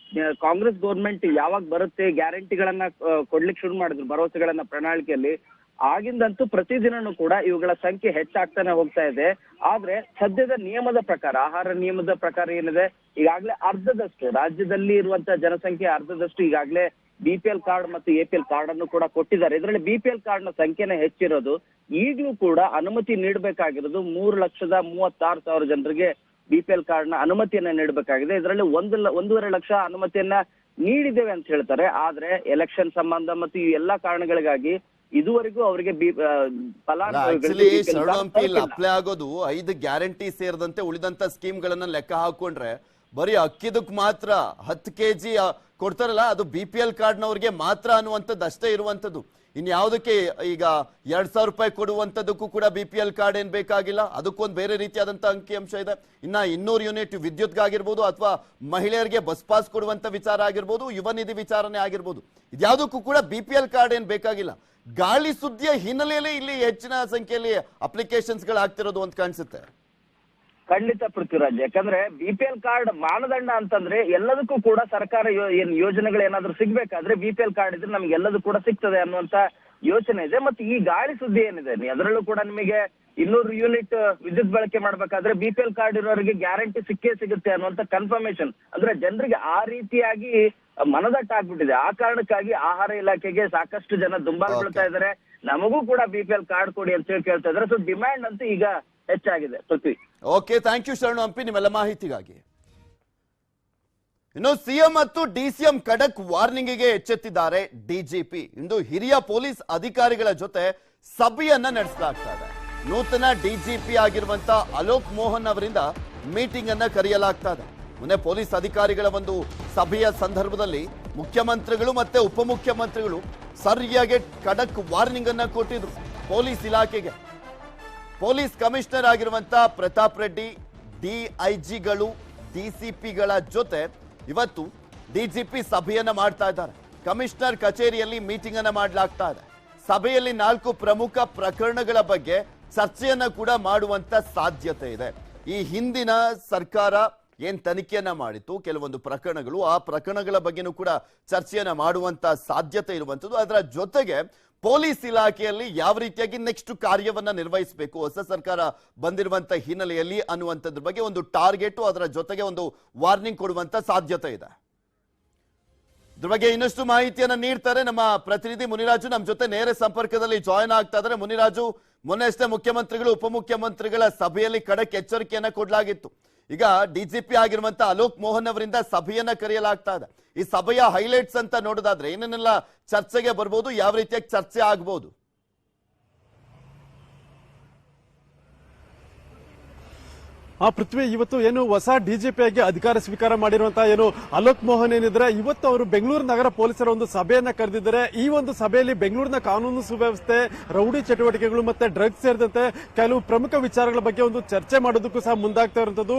ಕಾಂಗ್ರೆಸ್ ಗೌರ್ಮೆಂಟ್ ಯಾವಾಗ ಬರುತ್ತೆ, ಗ್ಯಾರಂಟಿಗಳನ್ನ ಕೊಡ್ಲಿಕ್ಕೆ ಶುರು ಮಾಡಿದ್ರು, ಭರವಸೆಗಳನ್ನ ಪ್ರಣಾಳಿಕೆಯಲ್ಲಿ, ಆಗಿಂದಂತೂ ಪ್ರತಿದಿನನೂ ಕೂಡ ಇವುಗಳ ಸಂಖ್ಯೆ ಹೆಚ್ಚಾಗ್ತಾನೆ ಹೋಗ್ತಾ ಇದೆ. ಆದ್ರೆ ಸದ್ಯದ ನಿಯಮದ ಪ್ರಕಾರ, ಆಹಾರ ನಿಯಮದ ಪ್ರಕಾರ ಏನಿದೆ, ಈಗಾಗಲೇ ಅರ್ಧದಷ್ಟು ರಾಜ್ಯದಲ್ಲಿ ಇರುವಂತಹ ಜನಸಂಖ್ಯೆ ಅರ್ಧದಷ್ಟು ಈಗಾಗಲೇ BPL ಕಾರ್ಡ್ ಮತ್ತು APL ಕಾರ್ಡ್ ಅನ್ನು ಕೂಡ ಕೊಟ್ಟಿದ್ದಾರೆ. ಇದರಲ್ಲಿ BPL ಕಾರ್ಡ್ ನ ಸಂಖ್ಯೆನೇ ಹೆಚ್ಚಿರೋದು. ಈಗಲೂ ಕೂಡ ಅನುಮತಿ ನೀಡಬೇಕಾಗಿರೋದು 3,36,000 ಜನರಿಗೆ BPL ಕಾರ್ಡ್ ನ ಅನುಮತಿಯನ್ನ ನೀಡಬೇಕಾಗಿದೆ. ಇದರಲ್ಲಿ 1.5 ಲಕ್ಷ ಅನುಮತಿಯನ್ನ ನೀಡಿದ್ದೇವೆ ಅಂತ ಹೇಳ್ತಾರೆ. ಆದ್ರೆ ಎಲೆಕ್ಷನ್ ಸಂಬಂಧ ಮತ್ತು ಈ ಎಲ್ಲಾ ಕಾರಣಗಳಿಗಾಗಿ ಇದುವರೆಗೂ ಅವರಿಗೆ ಅಪ್ಲೈ ಆಗೋದು 5 ಗ್ಯಾರಂಟಿ ಸೇರಿದಂತೆ ಉಳಿದಂತ ಸ್ಕೀಮ್ ಗಳನ್ನ ಲೆಕ್ಕ ಹಾಕೊಂಡ್ರೆ ಬರೀ ಅಕ್ಕಿದಕ್ ಮಾತ್ರ 10 kg ಕೊಡ್ತಾರಲ್ಲ, ಅದು BPL ಕಾರ್ಡ್ನವ್ರಿಗೆ ಮಾತ್ರ ಅನ್ನುವಂಥದ್ದು ಅಷ್ಟೇ ಇರುವಂತದ್ದು. ಇನ್ಯಾವುದಕ್ಕೆ ಈಗ 2,000 ರೂಪಾಯಿ ಕೊಡುವಂತದಕ್ಕೂ ಕೂಡ BPL ಕಾರ್ಡ್ ಏನ್ ಬೇಕಾಗಿಲ್ಲ. ಅದಕ್ಕೊಂದು ಬೇರೆ ರೀತಿಯಾದಂತ ಅಂಕಿಅಂಶ ಇದೆ. ಇನ್ನ 200 ಯೂನಿಟ್ ವಿದ್ಯುತ್ಗಾಗಿರ್ಬೋದು ಅಥವಾ ಮಹಿಳೆಯರಿಗೆ ಬಸ್ ಪಾಸ್ ಕೊಡುವಂತ ವಿಚಾರ ಆಗಿರ್ಬೋದು, ಯುವ ನಿಧಿ ವಿಚಾರನೆ ಆಗಿರ್ಬೋದು, ಇದ್ಯಾವುದಕ್ಕೂ ಕೂಡ BPL ಕಾರ್ಡ್ ಏನ್ ಬೇಕಾಗಿಲ್ಲ. ಗಾಳಿ ಸುದ್ದಿಯ ಹಿನ್ನೆಲೆಯಲ್ಲಿ ಇಲ್ಲಿ ಹೆಚ್ಚಿನ ಸಂಖ್ಯೆಯಲ್ಲಿ ಅಪ್ಲಿಕೇಶನ್ಸ್ ಗಳು ಆಗ್ತಿರೋದು ಅಂತ ಕಾಣಿಸುತ್ತೆ. ಖಂಡಿತ ಪೃಥ್ವಿರಾಜ್, ಯಾಕಂದ್ರೆ BPL ಕಾರ್ಡ್ ಮಾನದಂಡ ಅಂತಂದ್ರೆ ಎಲ್ಲದಕ್ಕೂ ಕೂಡ ಸರ್ಕಾರ ಯೋಜನೆಗಳು ಏನಾದ್ರೂ ಸಿಗ್ಬೇಕಾದ್ರೆ BPL ಕಾರ್ಡ್ ಇದ್ರೆ ನಮ್ಗೆ ಎಲ್ಲದೂ ಕೂಡ ಸಿಗ್ತದೆ ಅನ್ನುವಂತ ಯೋಚನೆ ಇದೆ. ಮತ್ತೆ ಈ ಗಾಳಿ ಸುದ್ದಿ ಏನಿದೆ, ಅದರಲ್ಲೂ ಕೂಡ ನಿಮಗೆ 200 ಯೂನಿಟ್ ವಿದ್ಯುತ್ ಬಳಕೆ ಮಾಡ್ಬೇಕಾದ್ರೆ BPL ಕಾರ್ಡ್ ಇರೋರಿಗೆ ಗ್ಯಾರಂಟಿ ಸಿಕ್ಕೇ ಸಿಗುತ್ತೆ ಅನ್ನುವಂತ ಕನ್ಫರ್ಮೇಶನ್, ಅಂದ್ರೆ ಜನರಿಗೆ ಆ ರೀತಿಯಾಗಿ ಮನದಟ್ಟಾಗ್ಬಿಟ್ಟಿದೆ. ಆ ಕಾರಣಕ್ಕಾಗಿ ಆಹಾರ ಇಲಾಖೆಗೆ ಸಾಕಷ್ಟು ಜನ ದುಂಬಾಲು ಬೀಳ್ತಾ ಇದ್ದಾರೆ. ನಮಗೂ ಕೂಡ BPL ಕಾರ್ಡ್ ಕೊಡಿ ಅಂತ ಹೇಳಿ ಕೇಳ್ತಾ ಇದ್ದಾರೆ. ಸೊ ಡಿಮ್ಯಾಂಡ್ ಅಂತೂ ಈಗ ಹೆಚ್ಚಾಗಿದೆ. ಪೃಥ್ವಿ, ಓಕೆ, ಥ್ಯಾಂಕ್ ಯು ಶರಣು ಹಂಪಿ ನಿಮ್ಮೆಲ್ಲ ಮಾಹಿತಿಗಾಗಿ. ಇನ್ನು CM ಮತ್ತು DCM ಖಡಕ್ ವಾರ್ನಿಂಗ್ಗೆ ಎಚ್ಚೆತ್ತಿದ್ದಾರೆ DGP. ಇಂದು ಹಿರಿಯ ಪೊಲೀಸ್ ಅಧಿಕಾರಿಗಳ ಜೊತೆ ಸಭೆಯನ್ನ ನಡೆಸಲಾಗ್ತಾ ಇದೆ. ನೂತನ DGP ಆಗಿರುವಂತ ಅಲೋಕ್ ಮೋಹನ್ ಅವರಿಂದ ಮೀಟಿಂಗ್ ಅನ್ನ ಕರೆಯಲಾಗ್ತಾ ಇದೆ. ಮೊನ್ನೆ ಪೊಲೀಸ್ ಅಧಿಕಾರಿಗಳ ಒಂದು ಸಭೆಯ ಸಂದರ್ಭದಲ್ಲಿ ಮುಖ್ಯಮಂತ್ರಿಗಳು ಮತ್ತೆ ಉಪಮುಖ್ಯಮಂತ್ರಿಗಳು ಸರಿಯಾಗಿ ಖಡಕ್ ವಾರ್ನಿಂಗ್ ಅನ್ನ ಕೊಟ್ಟಿದ್ರು ಪೊಲೀಸ್ ಇಲಾಖೆಗೆ. ಪೊಲೀಸ್ ಕಮಿಷನರ್ ಆಗಿರುವಂತ ಪ್ರತಾಪ್ ರೆಡ್ಡಿ, DIGಗಳು, DCPಗಳ ಜೊತೆ ಇವತ್ತು DGP ಸಭೆಯನ್ನ ಮಾಡ್ತಾ ಇದ್ದಾರೆ. ಕಮಿಷನರ್ ಕಚೇರಿಯಲ್ಲಿ ಮೀಟಿಂಗ್ ಅನ್ನ ಮಾಡಲಾಗ್ತಾ ಇದೆ. ಸಭೆಯಲ್ಲಿ 4 ಪ್ರಮುಖ ಪ್ರಕರಣಗಳ ಬಗ್ಗೆ ಚರ್ಚೆಯನ್ನ ಕೂಡ ಮಾಡುವಂತ ಸಾಧ್ಯತೆ ಇದೆ. ಈ ಹಿಂದಿನ ಸರ್ಕಾರ ಏನ್ ತನಿಖೆಯನ್ನ ಮಾಡಿತ್ತು ಕೆಲವೊಂದು ಪ್ರಕರಣಗಳು, ಆ ಪ್ರಕರಣಗಳ ಬಗ್ಗೆನೂ ಕೂಡ ಚರ್ಚೆಯನ್ನ ಮಾಡುವಂತ ಸಾಧ್ಯತೆ ಇರುವಂತದ್ದು. ಅದರ ಜೊತೆಗೆ ಪೊಲೀಸ್ ಇಲಾಖೆಯಲ್ಲಿ ಯಾವ ರೀತಿಯಾಗಿ ನೆಕ್ಸ್ಟ್ ಕಾರ್ಯವನ್ನ ನಿರ್ವಹಿಸಬೇಕು ಹೊಸ ಸರ್ಕಾರ ಬಂದಿರುವಂತ ಹಿನ್ನೆಲೆಯಲ್ಲಿ ಅನ್ನುವಂಥದ್ರ ಬಗ್ಗೆ ಒಂದು ಟಾರ್ಗೆಟ್, ಅದರ ಜೊತೆಗೆ ಒಂದು ವಾರ್ನಿಂಗ್ ಕೊಡುವಂತ ಸಾಧ್ಯತೆ ಇದೆ. ಇದ್ರ ಬಗ್ಗೆ ಇನ್ನಷ್ಟು ಮಾಹಿತಿಯನ್ನ ನೀಡ್ತಾರೆ ನಮ್ಮ ಪ್ರತಿನಿಧಿ ಮುನಿರಾಜು, ನಮ್ಮ ಜೊತೆ ನೇರ ಸಂಪರ್ಕದಲ್ಲಿ ಜಾಯಿನ್ ಆಗ್ತಾ ಇದ್ದಾರೆ. ಮುನಿರಾಜು, ಮೊನ್ನೆ ಅಷ್ಟೇ ಮುಖ್ಯಮಂತ್ರಿಗಳು ಉಪಮುಖ್ಯಮಂತ್ರಿಗಳ ಸಭೆಯಲ್ಲಿ ಖಡಕ್ ಎಚ್ಚರಿಕೆಯನ್ನ ಕೊಡಲಾಗಿತ್ತು. ಈಗ DGP ಆಗಿರುವಂತ ಅಲೋಕ್ ಮೋಹನ್ ಅವರಿಂದ ಸಭೆಯನ್ನ ಕರೆಯಲಾಗ್ತಾ ಇದೆ. ಈ ಸಭೆಯ ಹೈಲೈಟ್ಸ್ ಅಂತ ನೋಡೋದಾದ್ರೆ ಏನೇನೆಲ್ಲ ಚರ್ಚೆಗೆ ಬರ್ಬೋದು, ಯಾವ ರೀತಿಯಾಗಿ ಚರ್ಚೆ ಆಗ್ಬೋದು? ಪೃಥ್ವಿ, ಇವತ್ತು ಏನು ಹೊಸ DGP ಆಗಿ ಅಧಿಕಾರ ಸ್ವೀಕಾರ ಮಾಡಿರುವಂತಹ ಏನು ಅಲೋಕ್ ಮೋಹನ್ ಏನಿದ್ರೆ, ಇವತ್ತು ಅವರು ಬೆಂಗಳೂರು ನಗರ ಪೊಲೀಸರ ಒಂದು ಸಭೆಯನ್ನ ಕರೆದಿದ್ದಾರೆ. ಈ ಒಂದು ಸಭೆಯಲ್ಲಿ ಬೆಂಗಳೂರಿನ ಕಾನೂನು ಸುವ್ಯವಸ್ಥೆ, ರೌಡಿ ಚಟುವಟಿಕೆಗಳು ಮತ್ತೆ ಡ್ರಗ್ಸ್ ಸೇರಿದಂತೆ ಕೆಲವು ಪ್ರಮುಖ ವಿಚಾರಗಳ ಬಗ್ಗೆ ಒಂದು ಚರ್ಚೆ ಮಾಡೋದಕ್ಕೂ ಸಹ ಮುಂದಾಗ್ತಾ ಇರುವಂತದ್ದು.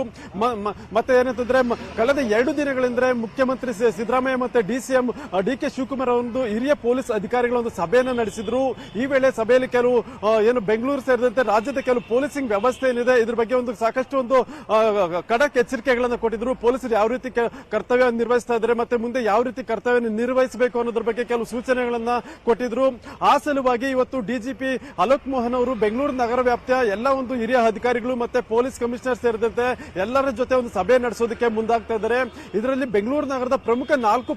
ಮತ್ತೆ ಏನಂತಂದ್ರೆ, ಕಳೆದ 2 ದಿನಗಳಿಂದ ಮುಖ್ಯಮಂತ್ರಿ ಸಿದ್ದರಾಮಯ್ಯ ಮತ್ತೆ DCM DK ಶಿವಕುಮಾರ್ ಒಂದು ಹಿರಿಯ ಪೊಲೀಸ್ ಅಧಿಕಾರಿಗಳ ಒಂದು ಸಭೆಯನ್ನ ನಡೆಸಿದ್ರು. ಈ ವೇಳೆ ಸಭೆಯಲ್ಲಿ ಕೆಲವು ಏನು ಬೆಂಗಳೂರು ಸೇರಿದಂತೆ ರಾಜ್ಯದ ಕೆಲವು ಪೊಲೀಸಿಂಗ್ ವ್ಯವಸ್ಥೆ ಏನಿದೆ ಇದ್ರ ಬಗ್ಗೆ ಒಂದು ಸಾಕಷ್ಟು ಒಂದು ಖಡಕ್ ಎಚ್ಚರಿಕೆಗಳನ್ನು ಕೊಟ್ಟಿದ್ರು. ಪೊಲೀಸರು ಯಾವ ರೀತಿ ಕರ್ತವ್ಯ ನಿರ್ವಹಿಸ್ತಾ ಇದ್ದಾರೆ ಮತ್ತೆ ಮುಂದೆ ಯಾವ ರೀತಿ ಕರ್ತವ್ಯ ನಿರ್ವಹಿಸಬೇಕು ಅನ್ನೋದ್ರ ಬಗ್ಗೆ ಕೆಲವು ಸೂಚನೆಗಳನ್ನ ಕೊಟ್ಟಿದ್ರು. ಆ ಸಲುವಾಗಿ ಇವತ್ತು ಡಿಜಿಪಿ ಅಲೋಕ್ ಮೋಹನ್ ಅವರು ಬೆಂಗಳೂರು ನಗರ ವ್ಯಾಪ್ತಿಯ ಎಲ್ಲ ಒಂದು ಹಿರಿಯ ಅಧಿಕಾರಿಗಳು ಮತ್ತೆ ಪೊಲೀಸ್ ಕಮಿಷನರ್ ಸೇರಿದಂತೆ ಎಲ್ಲರ ಜೊತೆ ಒಂದು ಸಭೆ ನಡೆಸೋದಕ್ಕೆ ಮುಂದಾಗ್ತಾ ಇದ್ದಾರೆ. ಇದರಲ್ಲಿ ಬೆಂಗಳೂರು ನಗರದ ಪ್ರಮುಖ 4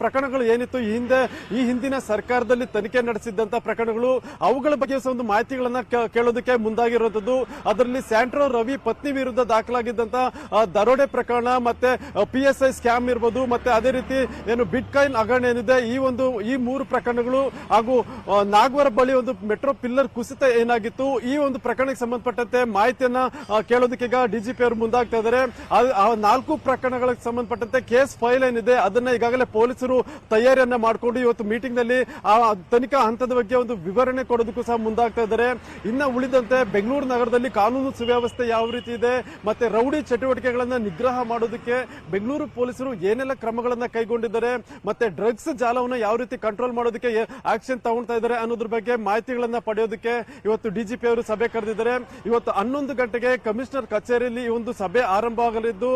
ಪ್ರಕರಣಗಳು ಏನಿತ್ತು ಈ ಹಿಂದಿನ ಸರ್ಕಾರದಲ್ಲಿ ತನಿಖೆ ನಡೆಸಿದ್ದಂತ ಪ್ರಕರಣಗಳು, ಅವುಗಳ ಬಗ್ಗೆ ಒಂದು ಮಾಹಿತಿಗಳನ್ನ ಕೇಳೋದಕ್ಕೆ ಮುಂದಾಗಿರುವಂತದ್ದು. ಅದರಲ್ಲಿ ಸ್ಯಾಂಟ್ರೋ ರವಿ ಪತ್ನಿ ವಿರುದ್ಧ ದಾಖಲಾಗಿದ್ದಂತ ದರೋಡೆ ಪ್ರಕರಣ ಮತ್ತೆ PSI ಸ್ಕ್ಯಾಮ್ ಇರಬಹುದು, ಮತ್ತೆ ಅದೇ ರೀತಿ ಏನು ಬಿಟ್ಕಾಯಿನ್ ಹಗರಣ ಏನಿದೆ ಈ 3 ಪ್ರಕರಣಗಳು ಹಾಗೂ ನಾಗವರ ಬಳಿ ಒಂದು ಮೆಟ್ರೋ ಪಿಲ್ಲರ್ ಕುಸಿತ ಏನಾಗಿತ್ತು, ಈ ಒಂದು ಪ್ರಕರಣಕ್ಕೆ ಸಂಬಂಧಪಟ್ಟಂತೆ ಮಾಹಿತಿಯನ್ನ ಕೇಳೋದಕ್ಕೆ ಈಗ ಡಿಜಿಪಿ ಅವರು ಮುಂದಾಗ್ತಾ ಇದ್ದಾರೆ. ಆ 4 ಪ್ರಕರಣಗಳಿಗೆ ಸಂಬಂಧಪಟ್ಟಂತೆ ಕೇಸ್ ಫೈಲ್ ಏನಿದೆ ಅದನ್ನ ಈಗಾಗಲೇ ಪೊಲೀಸರು ತಯಾರಿಯನ್ನ ಮಾಡಿಕೊಂಡು ಇವತ್ತು ಮೀಟಿಂಗ್ ನಲ್ಲಿ ಆ ತನಿಖಾ ಹಂತದ ಬಗ್ಗೆ ಒಂದು ವಿವರಣೆ ಕೊಡೋದಕ್ಕೂ ಸಹ ಮುಂದಾಗ್ತಾ ಇದ್ದಾರೆ. ಇನ್ನ ಉಳಿದಂತೆ ಬೆಂಗಳೂರು ನಗರದಲ್ಲಿ ಕಾನೂನು ಸುವ್ಯವಸ್ಥೆ ಯಾವ ರೀತಿ ಇದೆ ಮತ್ತೆ ರೌಡಿ ಚಟುವಟಿಕೆಗಳನ್ನ ನಿಗ್ರಹ ಮಾಡೋದಕ್ಕೆ ಬೆಂಗಳೂರು ಪೊಲೀಸರು ಏನೆಲ್ಲ ಕ್ರಮಗಳನ್ನ ಕೈಗೊಂಡಿದ್ದಾರೆ ಮತ್ತೆ ಡ್ರಗ್ಸ್ ಜಾಲವನ್ನು ಯಾವ ರೀತಿ ಕಂಟ್ರೋಲ್ ಮಾಡೋದಕ್ಕೆ ಆಕ್ಷನ್ ತಗೊಳ್ತಾ ಇದ್ದಾರೆ ಅನ್ನೋದ್ರ ಬಗ್ಗೆ ಮಾಹಿತಿಗಳನ್ನ ಪಡೆಯೋದಕ್ಕೆ ಇವತ್ತು ಡಿಜಿಪಿ ಅವರು ಸಭೆ ಕರೆದಿದ್ದಾರೆ. ಇವತ್ತು 11 ಗಂಟೆಗೆ ಕಮಿಷನರ್ ಕಚೇರಿಯಲ್ಲಿ ಈ ಒಂದು ಸಭೆ ಆರಂಭ ಆಗಲಿದ್ದು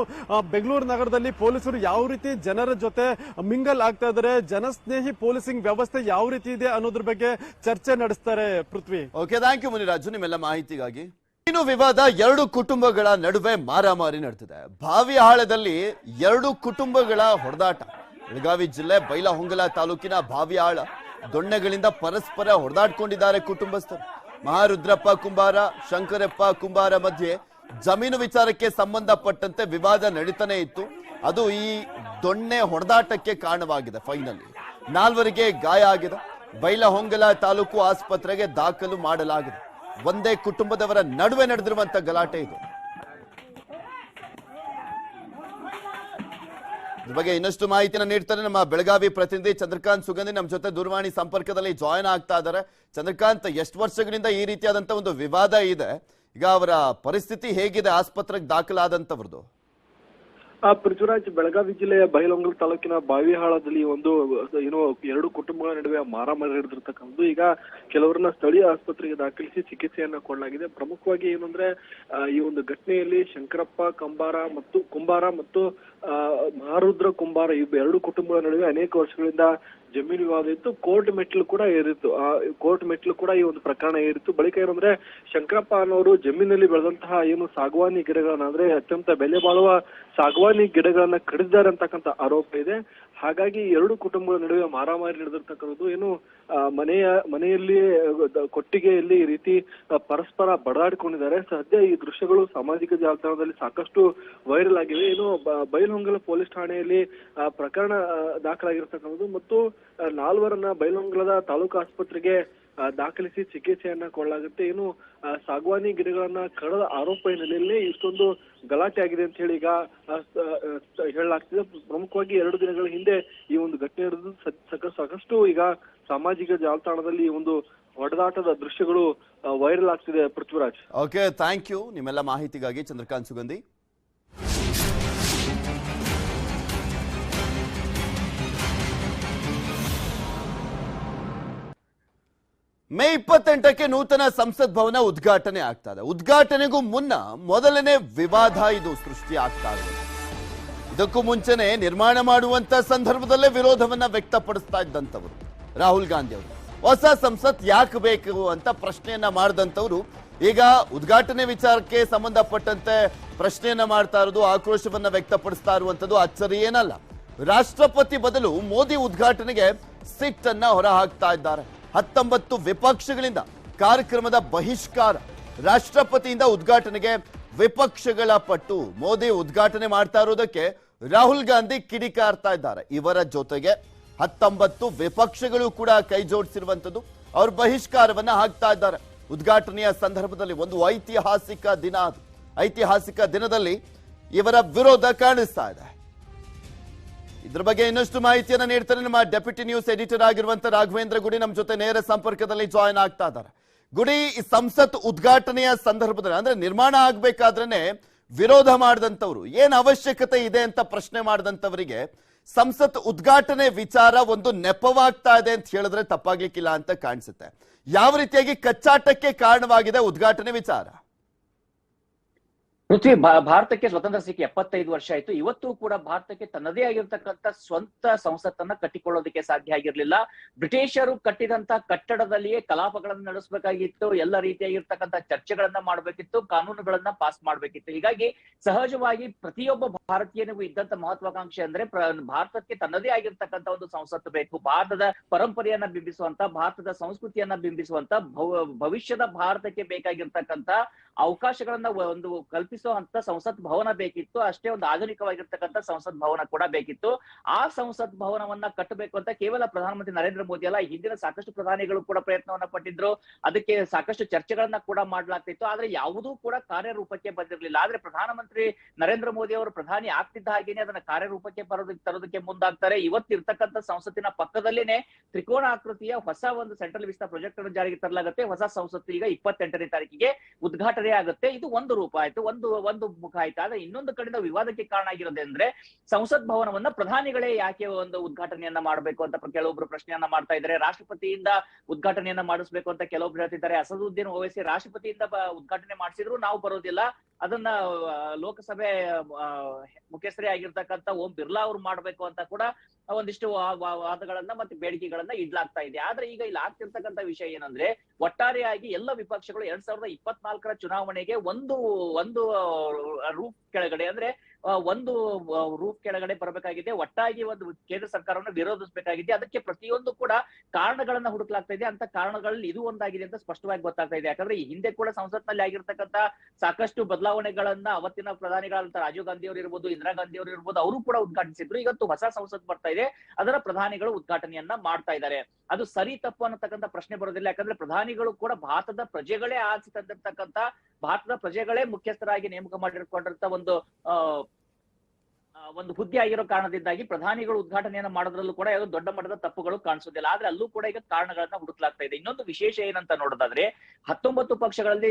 ಬೆಂಗಳೂರು ನಗರದಲ್ಲಿ ಪೊಲೀಸರು ಯಾವ ರೀತಿ ಜನರ ಜೊತೆ ಮಿಂಗಲ್ ಆಗ್ತಾ ಇದ್ದಾರೆ, ಜನಸ್ನೇಹಿ ಪೊಲೀಸಿಂಗ್ ವ್ಯವಸ್ಥೆ ಯಾವ ರೀತಿ ಇದೆ ಅನ್ನೋದ್ರ ಬಗ್ಗೆ ಚರ್ಚೆ ನಡೆಸ್ತಾರೆ. ಪೃಥ್ವಿ. ಓಕೆ, ಥ್ಯಾಂಕ್ ಯು ಮುನಿರಾಜು ನಿಮ್ಮೆಲ್ಲ ಮಾಹಿತಿಗಾಗಿ. ಇನ್ನು ವಿವಾದ 2 ಕುಟುಂಬಗಳ ನಡುವೆ ಮಾರಾಮಾರಿ ನಡೆದಿದೆ. ಬಾವಿಯಾಳದಲ್ಲಿ 2 ಕುಟುಂಬಗಳ ಹೊಡೆದಾಟ. ಬೆಳಗಾವಿ ಜಿಲ್ಲೆ ಬೈಲಹೊಂಗಲ ತಾಲೂಕಿನ ಬಾವಿಯಾಳ ದೊಣ್ಣೆಗಳಿಂದ ಪರಸ್ಪರ ಹೊಡೆದಾಡ್ಕೊಂಡಿದ್ದಾರೆ ಕುಟುಂಬಸ್ಥರು. ಮಹಾರುದ್ರಪ್ಪ ಕುಂಬಾರ, ಶಂಕರಪ್ಪ ಕುಂಬಾರ ಮಧ್ಯೆ ಜಮೀನು ವಿಚಾರಕ್ಕೆ ಸಂಬಂಧಪಟ್ಟಂತೆ ವಿವಾದ ನಡೀತಾನೆ ಇತ್ತು. ಅದು ಈ ದೊಣ್ಣೆ ಹೊಡೆದಾಟಕ್ಕೆ ಕಾರಣವಾಗಿದೆ. ಫೈನಲಿ 4 ಗಾಯ ಆಗಿದೆ. ಬೈಲಹೊಂಗಲ ತಾಲೂಕು ಆಸ್ಪತ್ರೆಗೆ ದಾಖಲು ಮಾಡಲಾಗಿದೆ. ಒಂದೇ ಕುಟುಂಬದವರ ನಡುವೆ ನಡೆದಿರುವಂತ ಗಲಾಟೆ ಇದು. ಇದ್ರ ಬಗ್ಗೆ ಇನ್ನಷ್ಟು ಮಾಹಿತಿನ ನೀಡ್ತಾರೆ ನಮ್ಮ ಬೆಳಗಾವಿ ಪ್ರತಿನಿಧಿ ಚಂದ್ರಕಾಂತ್ ಸುಗಂಧಿ ನಮ್ಮ ಜೊತೆ ದೂರವಾಣಿ ಸಂಪರ್ಕದಲ್ಲಿ ಜಾಯಿನ್ ಆಗ್ತಾ ಇದ್ದಾರೆ. ಚಂದ್ರಕಾಂತ್, ಎಷ್ಟು ವರ್ಷಗಳಿಂದ ಈ ರೀತಿಯಾದಂತ ಒಂದು ವಿವಾದ ಇದೆ, ಈಗ ಅವರ ಪರಿಸ್ಥಿತಿ ಹೇಗಿದೆ ಆಸ್ಪತ್ರೆಗೆ ದಾಖಲಾದಂತವ್ರದ್ದು? ಪೃಥ್ವಿರಾಜ್, ಬೆಳಗಾವಿ ಜಿಲ್ಲೆಯ ಬೈಲಹೊಂಗಲ ತಾಲೂಕಿನ ಬಾವಿಹಾಳದಲ್ಲಿ ಒಂದು 2 ಕುಟುಂಬಗಳ ನಡುವೆ ಮಾರಾಮಾರಿ ನಡೆದಿರ್ತಕ್ಕಂಥದ್ದು. ಈಗ ಕೆಲವರನ್ನ ಸ್ಥಳೀಯ ಆಸ್ಪತ್ರೆಗೆ ದಾಖಲಿಸಿ ಚಿಕಿತ್ಸೆಯನ್ನ ಕೊಡಲಾಗಿದೆ. ಪ್ರಮುಖವಾಗಿ ಏನಂದ್ರೆ ಈ ಒಂದು ಘಟನೆಯಲ್ಲಿ ಶಂಕರಪ್ಪ ಕುಂಬಾರ ಮತ್ತು ಮಹಾರುದ್ರ ಕುಂಬಾರ ಈ 2 ಕುಟುಂಬಗಳ ನಡುವೆ ಅನೇಕ ವರ್ಷಗಳಿಂದ ಜಮೀನು ವಿವಾದ ಇತ್ತು. ಕೋರ್ಟ್ ಮೆಟ್ಲು ಕೂಡ ಏರಿತ್ತು. ಕೋರ್ಟ್ ಮೆಟ್ಲು ಕೂಡ ಈ ಒಂದು ಪ್ರಕರಣ ಏರಿತ್ತು. ಬಳಿಕ ಏನಂದ್ರೆ ಶಂಕರಪ್ಪ ಅನ್ನೋರು ಜಮೀನಲ್ಲಿ ಬೆಳೆದಂತಹ ಏನು ಸಾಗವಾನಿ ಗಿಡಗಳನ್ನ ಅಂದ್ರೆ ಅತ್ಯಂತ ಬೆಲೆ ಬಾಳುವ ಸಾಗವಾನಿ ಗಿಡಗಳನ್ನ ಕಡಿದಿದ್ದಾರೆ ಅಂತಕ್ಕಂಥ ಆರೋಪ ಇದೆ. ಹಾಗಾಗಿ 2 ಕುಟುಂಬಗಳ ನಡುವೆ ಮಾರಾಮಾರಿ ನಡೆದಿರ್ತಕ್ಕಂಥದ್ದು. ಏನು ಮನೆಯಲ್ಲಿ ಕೊಟ್ಟಿಗೆಯಲ್ಲಿ ಈ ರೀತಿ ಪರಸ್ಪರ ಬಡದಾಡಿಕೊಂಡಿದ್ದಾರೆ. ಸದ್ಯ ಈ ದೃಶ್ಯಗಳು ಸಾಮಾಜಿಕ ಜಾಲತಾಣದಲ್ಲಿ ಸಾಕಷ್ಟು ವೈರಲ್ ಆಗಿವೆ. ಏನು ಬೈಲಹೊಂಗಲ ಪೊಲೀಸ್ ಠಾಣೆಯಲ್ಲಿ ಪ್ರಕರಣ ದಾಖಲಾಗಿರ್ತಕ್ಕಂಥದ್ದು ಮತ್ತು 4 ಬೈಲಹೊಂಗಲದ ತಾಲೂಕು ಆಸ್ಪತ್ರೆಗೆ ದಾಖಲಿಸಿ ಚಿಕಿತ್ಸೆಯನ್ನ ಕೊಡಲಾಗುತ್ತೆ. ಏನು ಸಾಗವಾನಿ ಗಿಡಗಳನ್ನ ಕಳೆದ ಆರೋಪ ಹಿನ್ನೆಲೆಯಲ್ಲಿ ಇಷ್ಟೊಂದು ಗಲಾಟೆ ಆಗಿದೆ ಅಂತ ಹೇಳಿ ಈಗ ಹೇಳಲಾಗ್ತಿದೆ. ಪ್ರಮುಖವಾಗಿ 2 ದಿನಗಳ ಹಿಂದೆ ಈ ಒಂದು ಘಟನೆ ನಡೆದು ಸಾಕಷ್ಟು ಈಗ ಸಾಮಾಜಿಕ ಜಾಲತಾಣದಲ್ಲಿ ಈ ಒಂದು ಹೊಡೆದಾಟದ ದೃಶ್ಯಗಳು ವೈರಲ್ ಆಗ್ತಿದೆ. ಪೃಥ್ವಿರಾಜ್. ಓಕೆ, ಥ್ಯಾಂಕ್ ಯು ನಿಮ್ಮೆಲ್ಲ ಮಾಹಿತಿಗಾಗಿ ಚಂದ್ರಕಾಂತ್ ಸುಗಂಧಿ. ಮೇ 28ಕ್ಕೆ ನೂತನ ಸಂಸತ್ ಭವನ ಉದ್ಘಾಟನೆ ಆಗ್ತಾ ಇದೆ. ಉದ್ಘಾಟನೆಗೂ ಮುನ್ನ ಮೊದಲನೇ ವಿವಾದ ಇದು ಸೃಷ್ಟಿ ಆಗ್ತಾ ಇದೆ. ಇದಕ್ಕೂ ಮುಂಚೆನೆ ನಿರ್ಮಾಣ ಮಾಡುವಂತ ಸಂದರ್ಭದಲ್ಲೇ ವಿರೋಧವನ್ನ ವ್ಯಕ್ತಪಡಿಸ್ತಾ ಇದ್ದಂಥವರು ರಾಹುಲ್ ಗಾಂಧಿ ಅವರು. ಹೊಸ ಸಂಸತ್ ಯಾಕೆ ಬೇಕು ಅಂತ ಪ್ರಶ್ನೆಯನ್ನ ಮಾಡಿದಂಥವ್ರು ಈಗ ಉದ್ಘಾಟನೆ ವಿಚಾರಕ್ಕೆ ಸಂಬಂಧಪಟ್ಟಂತೆ ಪ್ರಶ್ನೆಯನ್ನ ಮಾಡ್ತಾ ಇರೋದು, ಆಕ್ರೋಶವನ್ನ ವ್ಯಕ್ತಪಡಿಸ್ತಾ ಇರುವಂತದ್ದು ಅಚ್ಚರಿ ಏನಲ್ಲ. ರಾಷ್ಟ್ರಪತಿ ಬದಲು ಮೋದಿ ಉದ್ಘಾಟನೆಗೆ ಸಿಟ್ಟನ್ನ ಹೊರ ಹಾಕ್ತಾ ಇದ್ದಾರೆ. 19 ವಿಪಕ್ಷಗಳಿಂದ ಕಾರ್ಯಕ್ರಮದ ಬಹಿಷ್ಕಾರ. ರಾಷ್ಟ್ರಪತಿಯಿಂದ ಉದ್ಘಾಟನೆಗೆ ವಿಪಕ್ಷಗಳ ಪಟ್ಟು. ಮೋದಿ ಉದ್ಘಾಟನೆ ಮಾಡ್ತಾ ಇರೋದಕ್ಕೆ ರಾಹುಲ್ ಗಾಂಧಿ ಕಿಡಿಕಾರ್ತಾ ಇದ್ದಾರೆ. ಇವರ ಜೊತೆಗೆ 19 ವಿಪಕ್ಷಗಳು ಕೂಡ ಕೈ ಜೋಡಿಸಿರುವಂತದ್ದು. ಅವರು ಬಹಿಷ್ಕಾರವನ್ನ ಹಾಕ್ತಾ ಇದ್ದಾರೆ. ಉದ್ಘಾಟನೆಯ ಸಂದರ್ಭದಲ್ಲಿ ಒಂದು ಐತಿಹಾಸಿಕ ದಿನ. ಅದು ಐತಿಹಾಸಿಕ ದಿನದಲ್ಲಿ ಇವರ ವಿರೋಧ ಕಾಣಿಸ್ತಾ ಇದೆ. ಇದ್ರ ಬಗ್ಗೆ ಇನ್ನಷ್ಟು ಮಾಹಿತಿಯನ್ನ ನೀಡ್ತಾರೆ ನಮ್ಮ ಡೆಪ್ಯೂಟಿ ನ್ಯೂಸ್ ಎಡಿಟರ್ ಆಗಿರುವಂತ ರಾಘವೇಂದ್ರ ಗುಡಿ ನಮ್ಮ ಜೊತೆ ನೇರ ಸಂಪರ್ಕದಲ್ಲಿ ಜಾಯಿನ್ ಆಗ್ತಾ ಇದ್ದಾರೆ. ಗುಡಿ, ಸಂಸತ್ ಉದ್ಘಾಟನೆಯ ಸಂದರ್ಭದಲ್ಲಿ ಅಂದ್ರೆ ನಿರ್ಮಾಣ ಆಗ್ಬೇಕಾದ್ರೇನೆ ವಿರೋಧ ಮಾಡಿದಂಥವ್ರು ಏನ್ ಅವಶ್ಯಕತೆ ಇದೆ ಅಂತ ಪ್ರಶ್ನೆ ಮಾಡಿದಂಥವರಿಗೆ ಸಂಸತ್ ಉದ್ಘಾಟನೆ ವಿಚಾರ ಒಂದು ನೆಪವಾಗ್ತಾ ಇದೆ ಅಂತ ಹೇಳಿದ್ರೆ ತಪ್ಪಾಗ್ಲಿಕ್ಕಿಲ್ಲ ಅಂತ ಕಾಣಿಸುತ್ತೆ. ಯಾವ ರೀತಿಯಾಗಿ ಕಚ್ಚಾಟಕ್ಕೆ ಕಾರಣವಾಗಿದೆ ಉದ್ಘಾಟನೆ ವಿಚಾರ? ಪೃಥ್ವಿ, ಭಾರತಕ್ಕೆ ಸ್ವತಂತ್ರ ಸಿಕ್ಕಿ 75 ವರ್ಷ ಆಯ್ತು. ಇವತ್ತು ಕೂಡ ಭಾರತಕ್ಕೆ ತನ್ನದೇ ಆಗಿರ್ತಕ್ಕಂಥ ಸ್ವಂತ ಸಂಸತ್ತನ್ನ ಕಟ್ಟಿಕೊಳ್ಳೋದಕ್ಕೆ ಸಾಧ್ಯ ಆಗಿರ್ಲಿಲ್ಲ. ಬ್ರಿಟಿಷರು ಕಟ್ಟಿದಂತ ಕಟ್ಟಡದಲ್ಲಿಯೇ ಕಲಾಪಗಳನ್ನ ನಡೆಸಬೇಕಾಗಿತ್ತು, ಎಲ್ಲ ರೀತಿಯಾಗಿರ್ತಕ್ಕಂಥ ಚರ್ಚೆಗಳನ್ನ ಮಾಡ್ಬೇಕಿತ್ತು, ಕಾನೂನುಗಳನ್ನ ಪಾಸ್ ಮಾಡ್ಬೇಕಿತ್ತು. ಹೀಗಾಗಿ ಸಹಜವಾಗಿ ಪ್ರತಿಯೊಬ್ಬ ಭಾರತೀಯನಿಗೂ ಇದ್ದಂತ ಮಹತ್ವಾಕಾಂಕ್ಷೆ ಅಂದ್ರೆ ಭಾರತಕ್ಕೆ ತನ್ನದೇ ಆಗಿರ್ತಕ್ಕಂಥ ಒಂದು ಸಂಸತ್ತು ಬೇಕು, ಭಾರತದ ಪರಂಪರೆಯನ್ನ ಬಿಂಬಿಸುವಂತ, ಭಾರತದ ಸಂಸ್ಕೃತಿಯನ್ನ ಬಿಂಬಿಸುವಂತ, ಭವಿಷ್ಯದ ಭಾರತಕ್ಕೆ ಬೇಕಾಗಿರ್ತಕ್ಕಂಥ ಅವಕಾಶಗಳನ್ನ ಒಂದು ಕಲ್ಪಿಸುವಂತ ಸಂಸತ್ ಭವನ ಬೇಕಿತ್ತು. ಅಷ್ಟೇ ಒಂದು ಆಧುನಿಕವಾಗಿರ್ತಕ್ಕಂಥ ಸಂಸತ್ ಭವನ ಕೂಡ ಬೇಕಿತ್ತು. ಆ ಸಂಸತ್ ಭವನವನ್ನ ಕಟ್ಟಬೇಕು ಅಂತ ಕೇವಲ ಪ್ರಧಾನಮಂತ್ರಿ ನರೇಂದ್ರ ಮೋದಿ ಅಲ್ಲ, ಹಿಂದಿನ ಸಾಕಷ್ಟು ಪ್ರಧಾನಿಗಳು ಕೂಡ ಪ್ರಯತ್ನವನ್ನ ಪಟ್ಟಿದ್ರು. ಅದಕ್ಕೆ ಸಾಕಷ್ಟು ಚರ್ಚೆಗಳನ್ನ ಕೂಡ ಮಾಡ್ಲಾಗ್ತಿತ್ತು. ಆದ್ರೆ ಯಾವುದೂ ಕೂಡ ಕಾರ್ಯರೂಪಕ್ಕೆ ಬಂದಿರಲಿಲ್ಲ. ಆದ್ರೆ ಪ್ರಧಾನಮಂತ್ರಿ ನರೇಂದ್ರ ಮೋದಿ ಅವರು ಪ್ರಧಾನಿ ಆಗ್ತಿದ್ದ ಹಾಗೇನೆ ಅದನ್ನ ಕಾರ್ಯರೂಪಕ್ಕೆ ತರೋದಕ್ಕೆ ಮುಂದಾಗ್ತಾರೆ. ಇವತ್ತಿರ್ತಕ್ಕಂಥ ಸಂಸತ್ತಿನ ಪಕ್ಕದಲ್ಲೇನೆ ತ್ರಿಕೋಣಾಕೃತಿಯ ಹೊಸ ಒಂದು ಸೆಂಟ್ರಲ್ ವಿಸ್ತಾ ಪ್ರಾಜೆಕ್ಟ್ ಅನ್ನು ಜಾರಿಗೆ ತರಲಾಗುತ್ತೆ. ಹೊಸ ಸಂಸತ್ತು ಈಗ 28ನೇ ತಾರೀಕಿಗೆ ಉದ್ಘಾಟನೆ ಆಗುತ್ತೆ. ಇದು ಒಂದು ರೂಪ ಆಯ್ತು, ಒಂದು ಮುಖ ಆಯ್ತು. ಆದ್ರೆ ಇನ್ನೊಂದು ಕಡೆಯಿಂದ ವಿವಾದಕ್ಕೆ ಕಾರಣ ಆಗಿರೋದಂದ್ರೆ ಸಂಸತ್ ಭವನವನ್ನ ಪ್ರಧಾನಿಗಳೇ ಯಾಕೆ ಒಂದು ಉದ್ಘಾಟನೆಯನ್ನ ಮಾಡಬೇಕು ಅಂತ ಕೆಲವೊಬ್ರು ಪ್ರಶ್ನೆಯನ್ನ ಮಾಡ್ತಾ ಇದ್ದಾರೆ. ರಾಷ್ಟ್ರಪತಿಯಿಂದ ಉದ್ಘಾಟನೆಯನ್ನ ಮಾಡಿಸ್ಬೇಕು ಅಂತ ಕೆಲವೊಬ್ರು ಹೇಳ್ತಿದ್ದಾರೆ. ಅಸದುದ್ದೀನ್ ಓವೈಸಿ ರಾಷ್ಟ್ರಪತಿಯಿಂದ ಉದ್ಘಾಟನೆ ಮಾಡಿಸಿದ್ರು ನಾವು ಬರೋದಿಲ್ಲ, ಅದನ್ನ ಲೋಕಸಭೆ ಮುಖ್ಯಸ್ಥರೇ ಆಗಿರ್ತಕ್ಕಂಥ ಓಂ ಬಿರ್ಲಾ ಅವ್ರು ಮಾಡ್ಬೇಕು ಅಂತ ಕೂಡ ಒಂದಿಷ್ಟು ವಾದಗಳನ್ನ ಮತ್ತೆ ಬೇಡಿಕೆಗಳನ್ನ ಇಡ್ಲಾಗ್ತಾ ಇದೆ. ಆದ್ರೆ ಈಗ ಇಲ್ಲಿ ಆಗ್ತಿರ್ತಕ್ಕಂಥ ವಿಷಯ ಏನಂದ್ರೆ, ಒಟ್ಟಾರೆಯಾಗಿ ಎಲ್ಲ ವಿಪಕ್ಷಗಳು 2024ರ ಚುನಾವಣೆಗೆ ಒಂದು ರೂಪ್ ಕೆಳಗಡೆ ಅಂದ್ರೆ ಒಂದು ರೂಪ್ ಕೆಳಗಡೆ ಬರಬೇಕಾಗಿದೆ. ಒಟ್ಟಾಗಿ ಒಂದು ಕೇಂದ್ರ ಸರ್ಕಾರವನ್ನು ವಿರೋಧಿಸಬೇಕಾಗಿದೆ. ಅದಕ್ಕೆ ಪ್ರತಿಯೊಂದು ಕೂಡ ಕಾರಣಗಳನ್ನ ಹುಡುಕ್ಲಾಗ್ತಾ ಇದೆ. ಅಂತ ಕಾರಣಗಳಲ್ಲಿ ಇದು ಒಂದಾಗಿದೆ ಅಂತ ಸ್ಪಷ್ಟವಾಗಿ ಗೊತ್ತಾಗ್ತಾ ಇದೆ. ಯಾಕಂದ್ರೆ ಈ ಹಿಂದೆ ಕೂಡ ಸಂಸತ್ನಲ್ಲಿ ಆಗಿರ್ತಕ್ಕಂಥ ಸಾಕಷ್ಟು ಬದಲಾವಣೆಗಳನ್ನ ಅವತ್ತಿನ ಪ್ರಧಾನಿಗಳಂತ ರಾಜೀವ್ ಗಾಂಧಿ ಅವರು ಇರ್ಬೋದು, ಇಂದಿರಾ ಗಾಂಧಿ ಅವರು ಇರ್ಬೋದು, ಅವರು ಕೂಡ ಉದ್ಘಾಟಿಸಿದ್ರು. ಇವತ್ತು ಹೊಸ ಸಂಸತ್ ಬರ್ತಾ ಇದೆ, ಅದರ ಪ್ರಧಾನಿಗಳು ಉದ್ಘಾಟನೆಯನ್ನ ಮಾಡ್ತಾ ಇದ್ದಾರೆ. ಅದು ಸರಿ ತಪ್ಪು ಅನ್ನತಕ್ಕಂಥ ಪ್ರಶ್ನೆ ಬರೋದಿಲ್ಲ. ಯಾಕಂದ್ರೆ ಪ್ರಧಾನಿಗಳು ಕೂಡ ಭಾರತದ ಪ್ರಜೆಗಳೇ ಆರಿಸಿ ತಂದಿರ್ತಕ್ಕಂಥ, ಭಾರತದ ಪ್ರಜೆಗಳೇ ಮುಖ್ಯಸ್ಥರಾಗಿ ನೇಮಕ ಮಾಡಿಕೊಂಡಿರ್ತ ಒಂದು ಹುದ್ದೆ ಆಗಿರೋ ಕಾರಣದಿಂದಾಗಿ ಪ್ರಧಾನಿಗಳು ಉದ್ಘಾಟನೆಯನ್ನ ಮಾಡೋದ್ರಲ್ಲೂ ಕೂಡ ಯಾವುದೋ ದೊಡ್ಡ ಮಟ್ಟದ ತಪ್ಪುಗಳು ಕಾಣಿಸೋದಿಲ್ಲ. ಆದ್ರೆ ಅಲ್ಲೂ ಕೂಡ ಈಗ ಕಾರಣಗಳನ್ನ ಹುಡುಕ್ಲಾಗ್ತಾ ಇದೆ. ಇನ್ನೊಂದು ವಿಶೇಷ ಏನಂತ ನೋಡೋದಾದ್ರೆ, 19 ಪಕ್ಷಗಳಲ್ಲಿ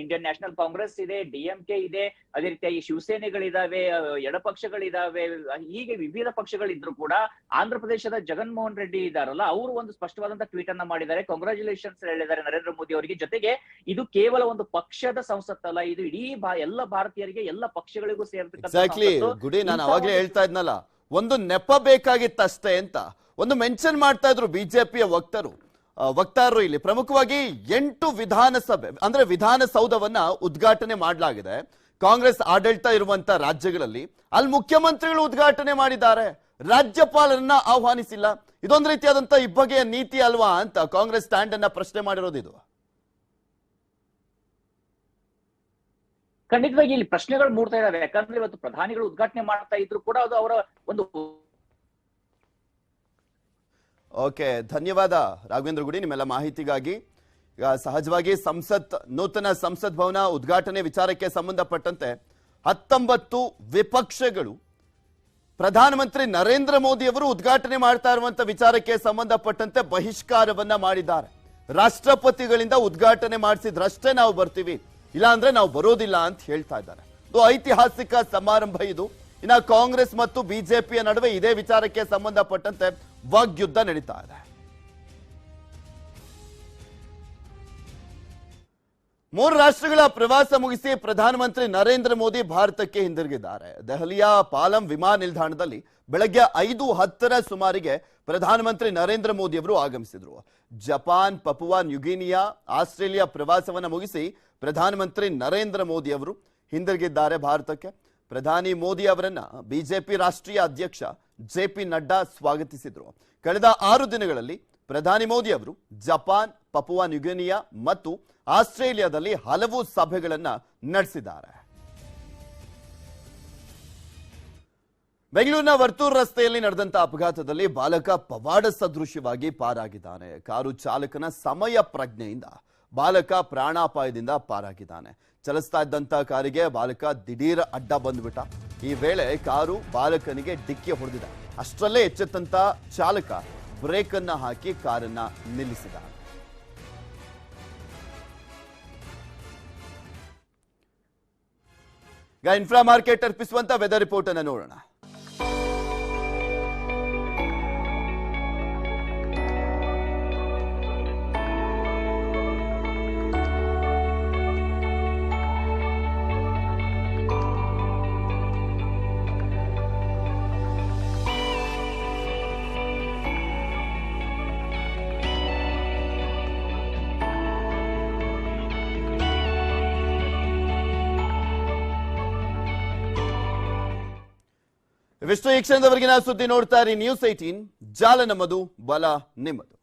ಇಂಡಿಯನ್ ನ್ಯಾಷನಲ್ ಕಾಂಗ್ರೆಸ್ ಇದೆ, DMK ಇದೆ, ಅದೇ ರೀತಿಯಾಗಿ ಶಿವಸೇನೆಗಳಿದಾವೆ, ಎಡಪಕ್ಷಗಳಿದಾವೆ, ಹೀಗೆ ವಿವಿಧ ಪಕ್ಷಗಳಿದ್ರು ಕೂಡ ಆಂಧ್ರ ಪ್ರದೇಶದ ಜಗನ್ಮೋಹನ್ ರೆಡ್ಡಿ ಇದಾರಲ್ಲ, ಅವರು ಒಂದು ಸ್ಪಷ್ಟವಾದಂತ ಟ್ವೀಟ್ ಅನ್ನ ಮಾಡಿದ್ದಾರೆ, ಕಾಂಗ್ರಾಚುಲೇಷನ್ಸ್ ಹೇಳಿದ್ದಾರೆ ನರೇಂದ್ರ ಮೋದಿ ಅವರಿಗೆ. ಜೊತೆಗೆ ಇದು ಕೇವಲ ಒಂದು ಪಕ್ಷದ ಸಂಸತ್ತಲ್ಲ, ಇದು ಇಡೀ ಎಲ್ಲ ಭಾರತೀಯರಿಗೆ, ಎಲ್ಲ ಪಕ್ಷಗಳಿಗೂ ಸೇರ್ತಕ್ಕಂಥ. ನಾನು ಅವಾಗ್ಲೇ ಹೇಳ್ತಾ ಇದ್ನಲ್ಲ, ಒಂದು ನೆಪ ಬೇಕಾಗಿತ್ತಷ್ಟೇ ಅಂತ ಒಂದು ಮೆನ್ಷನ್ ಮಾಡ್ತಾ ಇದ್ರು ಬಿಜೆಪಿಯ ವಕ್ತಾರರು. ಇಲ್ಲಿ ಪ್ರಮುಖವಾಗಿ 8 ವಿಧಾನಸಭೆ ಅಂದ್ರೆ ವಿಧಾನಸೌಧವನ್ನ ಉದ್ಘಾಟನೆ ಮಾಡಲಾಗಿದೆ ಕಾಂಗ್ರೆಸ್ ಆಡಳಿತ ಇರುವಂತ ರಾಜ್ಯಗಳಲ್ಲಿ. ಅಲ್ಲಿ ಮುಖ್ಯಮಂತ್ರಿಗಳು ಉದ್ಘಾಟನೆ ಮಾಡಿದ್ದಾರೆ, ರಾಜ್ಯಪಾಲರನ್ನ ಆಹ್ವಾನಿಸಿಲ್ಲ. ಇದೊಂದು ರೀತಿಯಾದಂತ ಇಬ್ಬಗೆಯ ನೀತಿ ಅಲ್ವಾ ಅಂತ ಕಾಂಗ್ರೆಸ್ ಸ್ಟ್ಯಾಂಡ್ ಅನ್ನ ಪ್ರಶ್ನೆ ಮಾಡಿರೋದು. ಇದು ಖಂಡಿತವಾಗಿ ಇಲ್ಲಿ ಪ್ರಶ್ನೆಗಳು ಮೂಡ್ತಾ ಇದಾವೆ. ಯಾಕಂದ್ರೆ ಇವತ್ತು ಪ್ರಧಾನಿಗಳು ಉದ್ಘಾಟನೆ ಮಾಡ್ತಾ ಇದ್ರು ಕೂಡ ಅದು ಅವರ ಒಂದು. ಓಕೆ, ಧನ್ಯವಾದ ರಾಘವೇಂದ್ರ ಗುಡಿ ನಿಮ್ಮೆಲ್ಲ ಮಾಹಿತಿಗಾಗಿ. ಈಗ ಸಹಜವಾಗಿ ನೂತನ ಸಂಸತ್ ಭವನ ಉದ್ಘಾಟನೆ ವಿಚಾರಕ್ಕೆ ಸಂಬಂಧಪಟ್ಟಂತೆ 19 ವಿಪಕ್ಷಗಳು ಪ್ರಧಾನಮಂತ್ರಿ ನರೇಂದ್ರ ಮೋದಿ ಅವರು ಉದ್ಘಾಟನೆ ಮಾಡ್ತಾ ಇರುವಂತ ವಿಚಾರಕ್ಕೆ ಸಂಬಂಧಪಟ್ಟಂತೆ ಬಹಿಷ್ಕಾರವನ್ನ ಮಾಡಿದ್ದಾರೆ. ರಾಷ್ಟ್ರಪತಿಗಳಿಂದ ಉದ್ಘಾಟನೆ ಮಾಡಿಸಿದ್ರಷ್ಟೇ ನಾವು ಬರ್ತೀವಿ, ಇಲ್ಲ ಅಂದ್ರೆ ನಾವು ಬರೋದಿಲ್ಲ ಅಂತ ಹೇಳ್ತಾ ಇದ್ದಾರೆ. ಇದು ಐತಿಹಾಸಿಕ ಸಮಾರಂಭ ಇದು. ಇನ್ನ ಕಾಂಗ್ರೆಸ್ ಮತ್ತು ಬಿಜೆಪಿಯ ನಡುವೆ ಇದೇ ವಿಚಾರಕ್ಕೆ ಸಂಬಂಧಪಟ್ಟಂತೆ ವಾಗ್ಯುದ್ಧ ನಡೀತಾ ಇದೆ. 3 ರಾಷ್ಟ್ರಗಳ ಪ್ರವಾಸ ಮುಗಿಸಿ ಪ್ರಧಾನಮಂತ್ರಿ ನರೇಂದ್ರ ಮೋದಿ ಭಾರತಕ್ಕೆ ಹಿಂದಿರುಗಿದ್ದಾರೆ. ದೆಹಲಿಯ ಪಾಲಂ ವಿಮಾನ ನಿಲ್ದಾಣದಲ್ಲಿ ಬೆಳಗ್ಗೆ 5:10 ಸುಮಾರಿಗೆ ಪ್ರಧಾನಮಂತ್ರಿ ನರೇಂದ್ರ ಮೋದಿ ಅವರು ಆಗಮಿಸಿದರು. ಜಪಾನ್, ಪಪುವಾ ನ್ಯೂಗಿನಿಯಾ, ಆಸ್ಟ್ರೇಲಿಯಾ ಪ್ರವಾಸವನ್ನು ಮುಗಿಸಿ ಪ್ರಧಾನಮಂತ್ರಿ ನರೇಂದ್ರ ಮೋದಿ ಅವರು ಹಿಂದಿರುಗಿದ್ದಾರೆ ಭಾರತಕ್ಕೆ. ಪ್ರಧಾನಿ ಮೋದಿ ಅವರನ್ನ ಬಿಜೆಪಿ ರಾಷ್ಟ್ರೀಯ ಅಧ್ಯಕ್ಷ JP ನಡ್ಡಾ ಸ್ವಾಗತಿಸಿದರು. ಕಳೆದ 6 ದಿನಗಳಲ್ಲಿ ಪ್ರಧಾನಿ ಮೋದಿ ಅವರು ಜಪಾನ್, ಪಪುವಾ ನ್ಯೂಗಿನಿಯಾ ಮತ್ತು ಆಸ್ಟ್ರೇಲಿಯಾದಲ್ಲಿ ಹಲವು ಸಭೆಗಳನ್ನ ನಡೆಸಿದ್ದಾರೆ. ಬೆಂಗಳೂರಿನ ವರ್ತೂರು ರಸ್ತೆಯಲ್ಲಿ ನಡೆದಂತ ಅಪಘಾತದಲ್ಲಿ ಬಾಲಕ ಪವಾಡ ಸದೃಶ್ಯವಾಗಿ ಪಾರಾಗಿದ್ದಾನೆ. ಕಾರು ಚಾಲಕನ ಸಮಯ ಪ್ರಜ್ಞೆಯಿಂದ ಬಾಲಕ ಪ್ರಾಣಾಪಾಯದಿಂದ ಪಾರಾಗಿದ್ದಾನೆ. ಚಲಿಸ್ತಾ ಇದ್ದಂತ ಕಾರಿಗೆ ಬಾಲಕ ದಿಢೀರ್ ಅಡ್ಡ ಬಂದ್ಬಿಟ್ಟ. ಈ ವೇಳೆ ಕಾರು ಬಾಲಕನಿಗೆ ಡಿಕ್ಕಿ ಹೊಡೆದಿದೆ. ಅಷ್ಟರಲ್ಲೇ ಎಚ್ಚೆತ್ತಂತ ಚಾಲಕ ಬ್ರೇಕ್ ಅನ್ನ ಹಾಕಿ ಕಾರನ್ನ ನಿಲ್ಲಿಸಿದ. ಈಗ ಇನ್ಫ್ರಾ ಮಾರ್ಕೆಟ್ ಅರ್ಪಿಸುವಂತ ವೆದರ್ ರಿಪೋರ್ಟ್ ಅನ್ನು ನೋಡೋಣ. ಇವಿಷ್ಟು ಈ ಕ್ಷಣದವರೆಗಿನ ಸುದ್ದಿ ನೋಡ್ತಾ ಇರಿ ನ್ಯೂಸ್ 18 ಜಾಲ ನಮ್ಮದು ಬಲ ನಿಮ್ಮದು.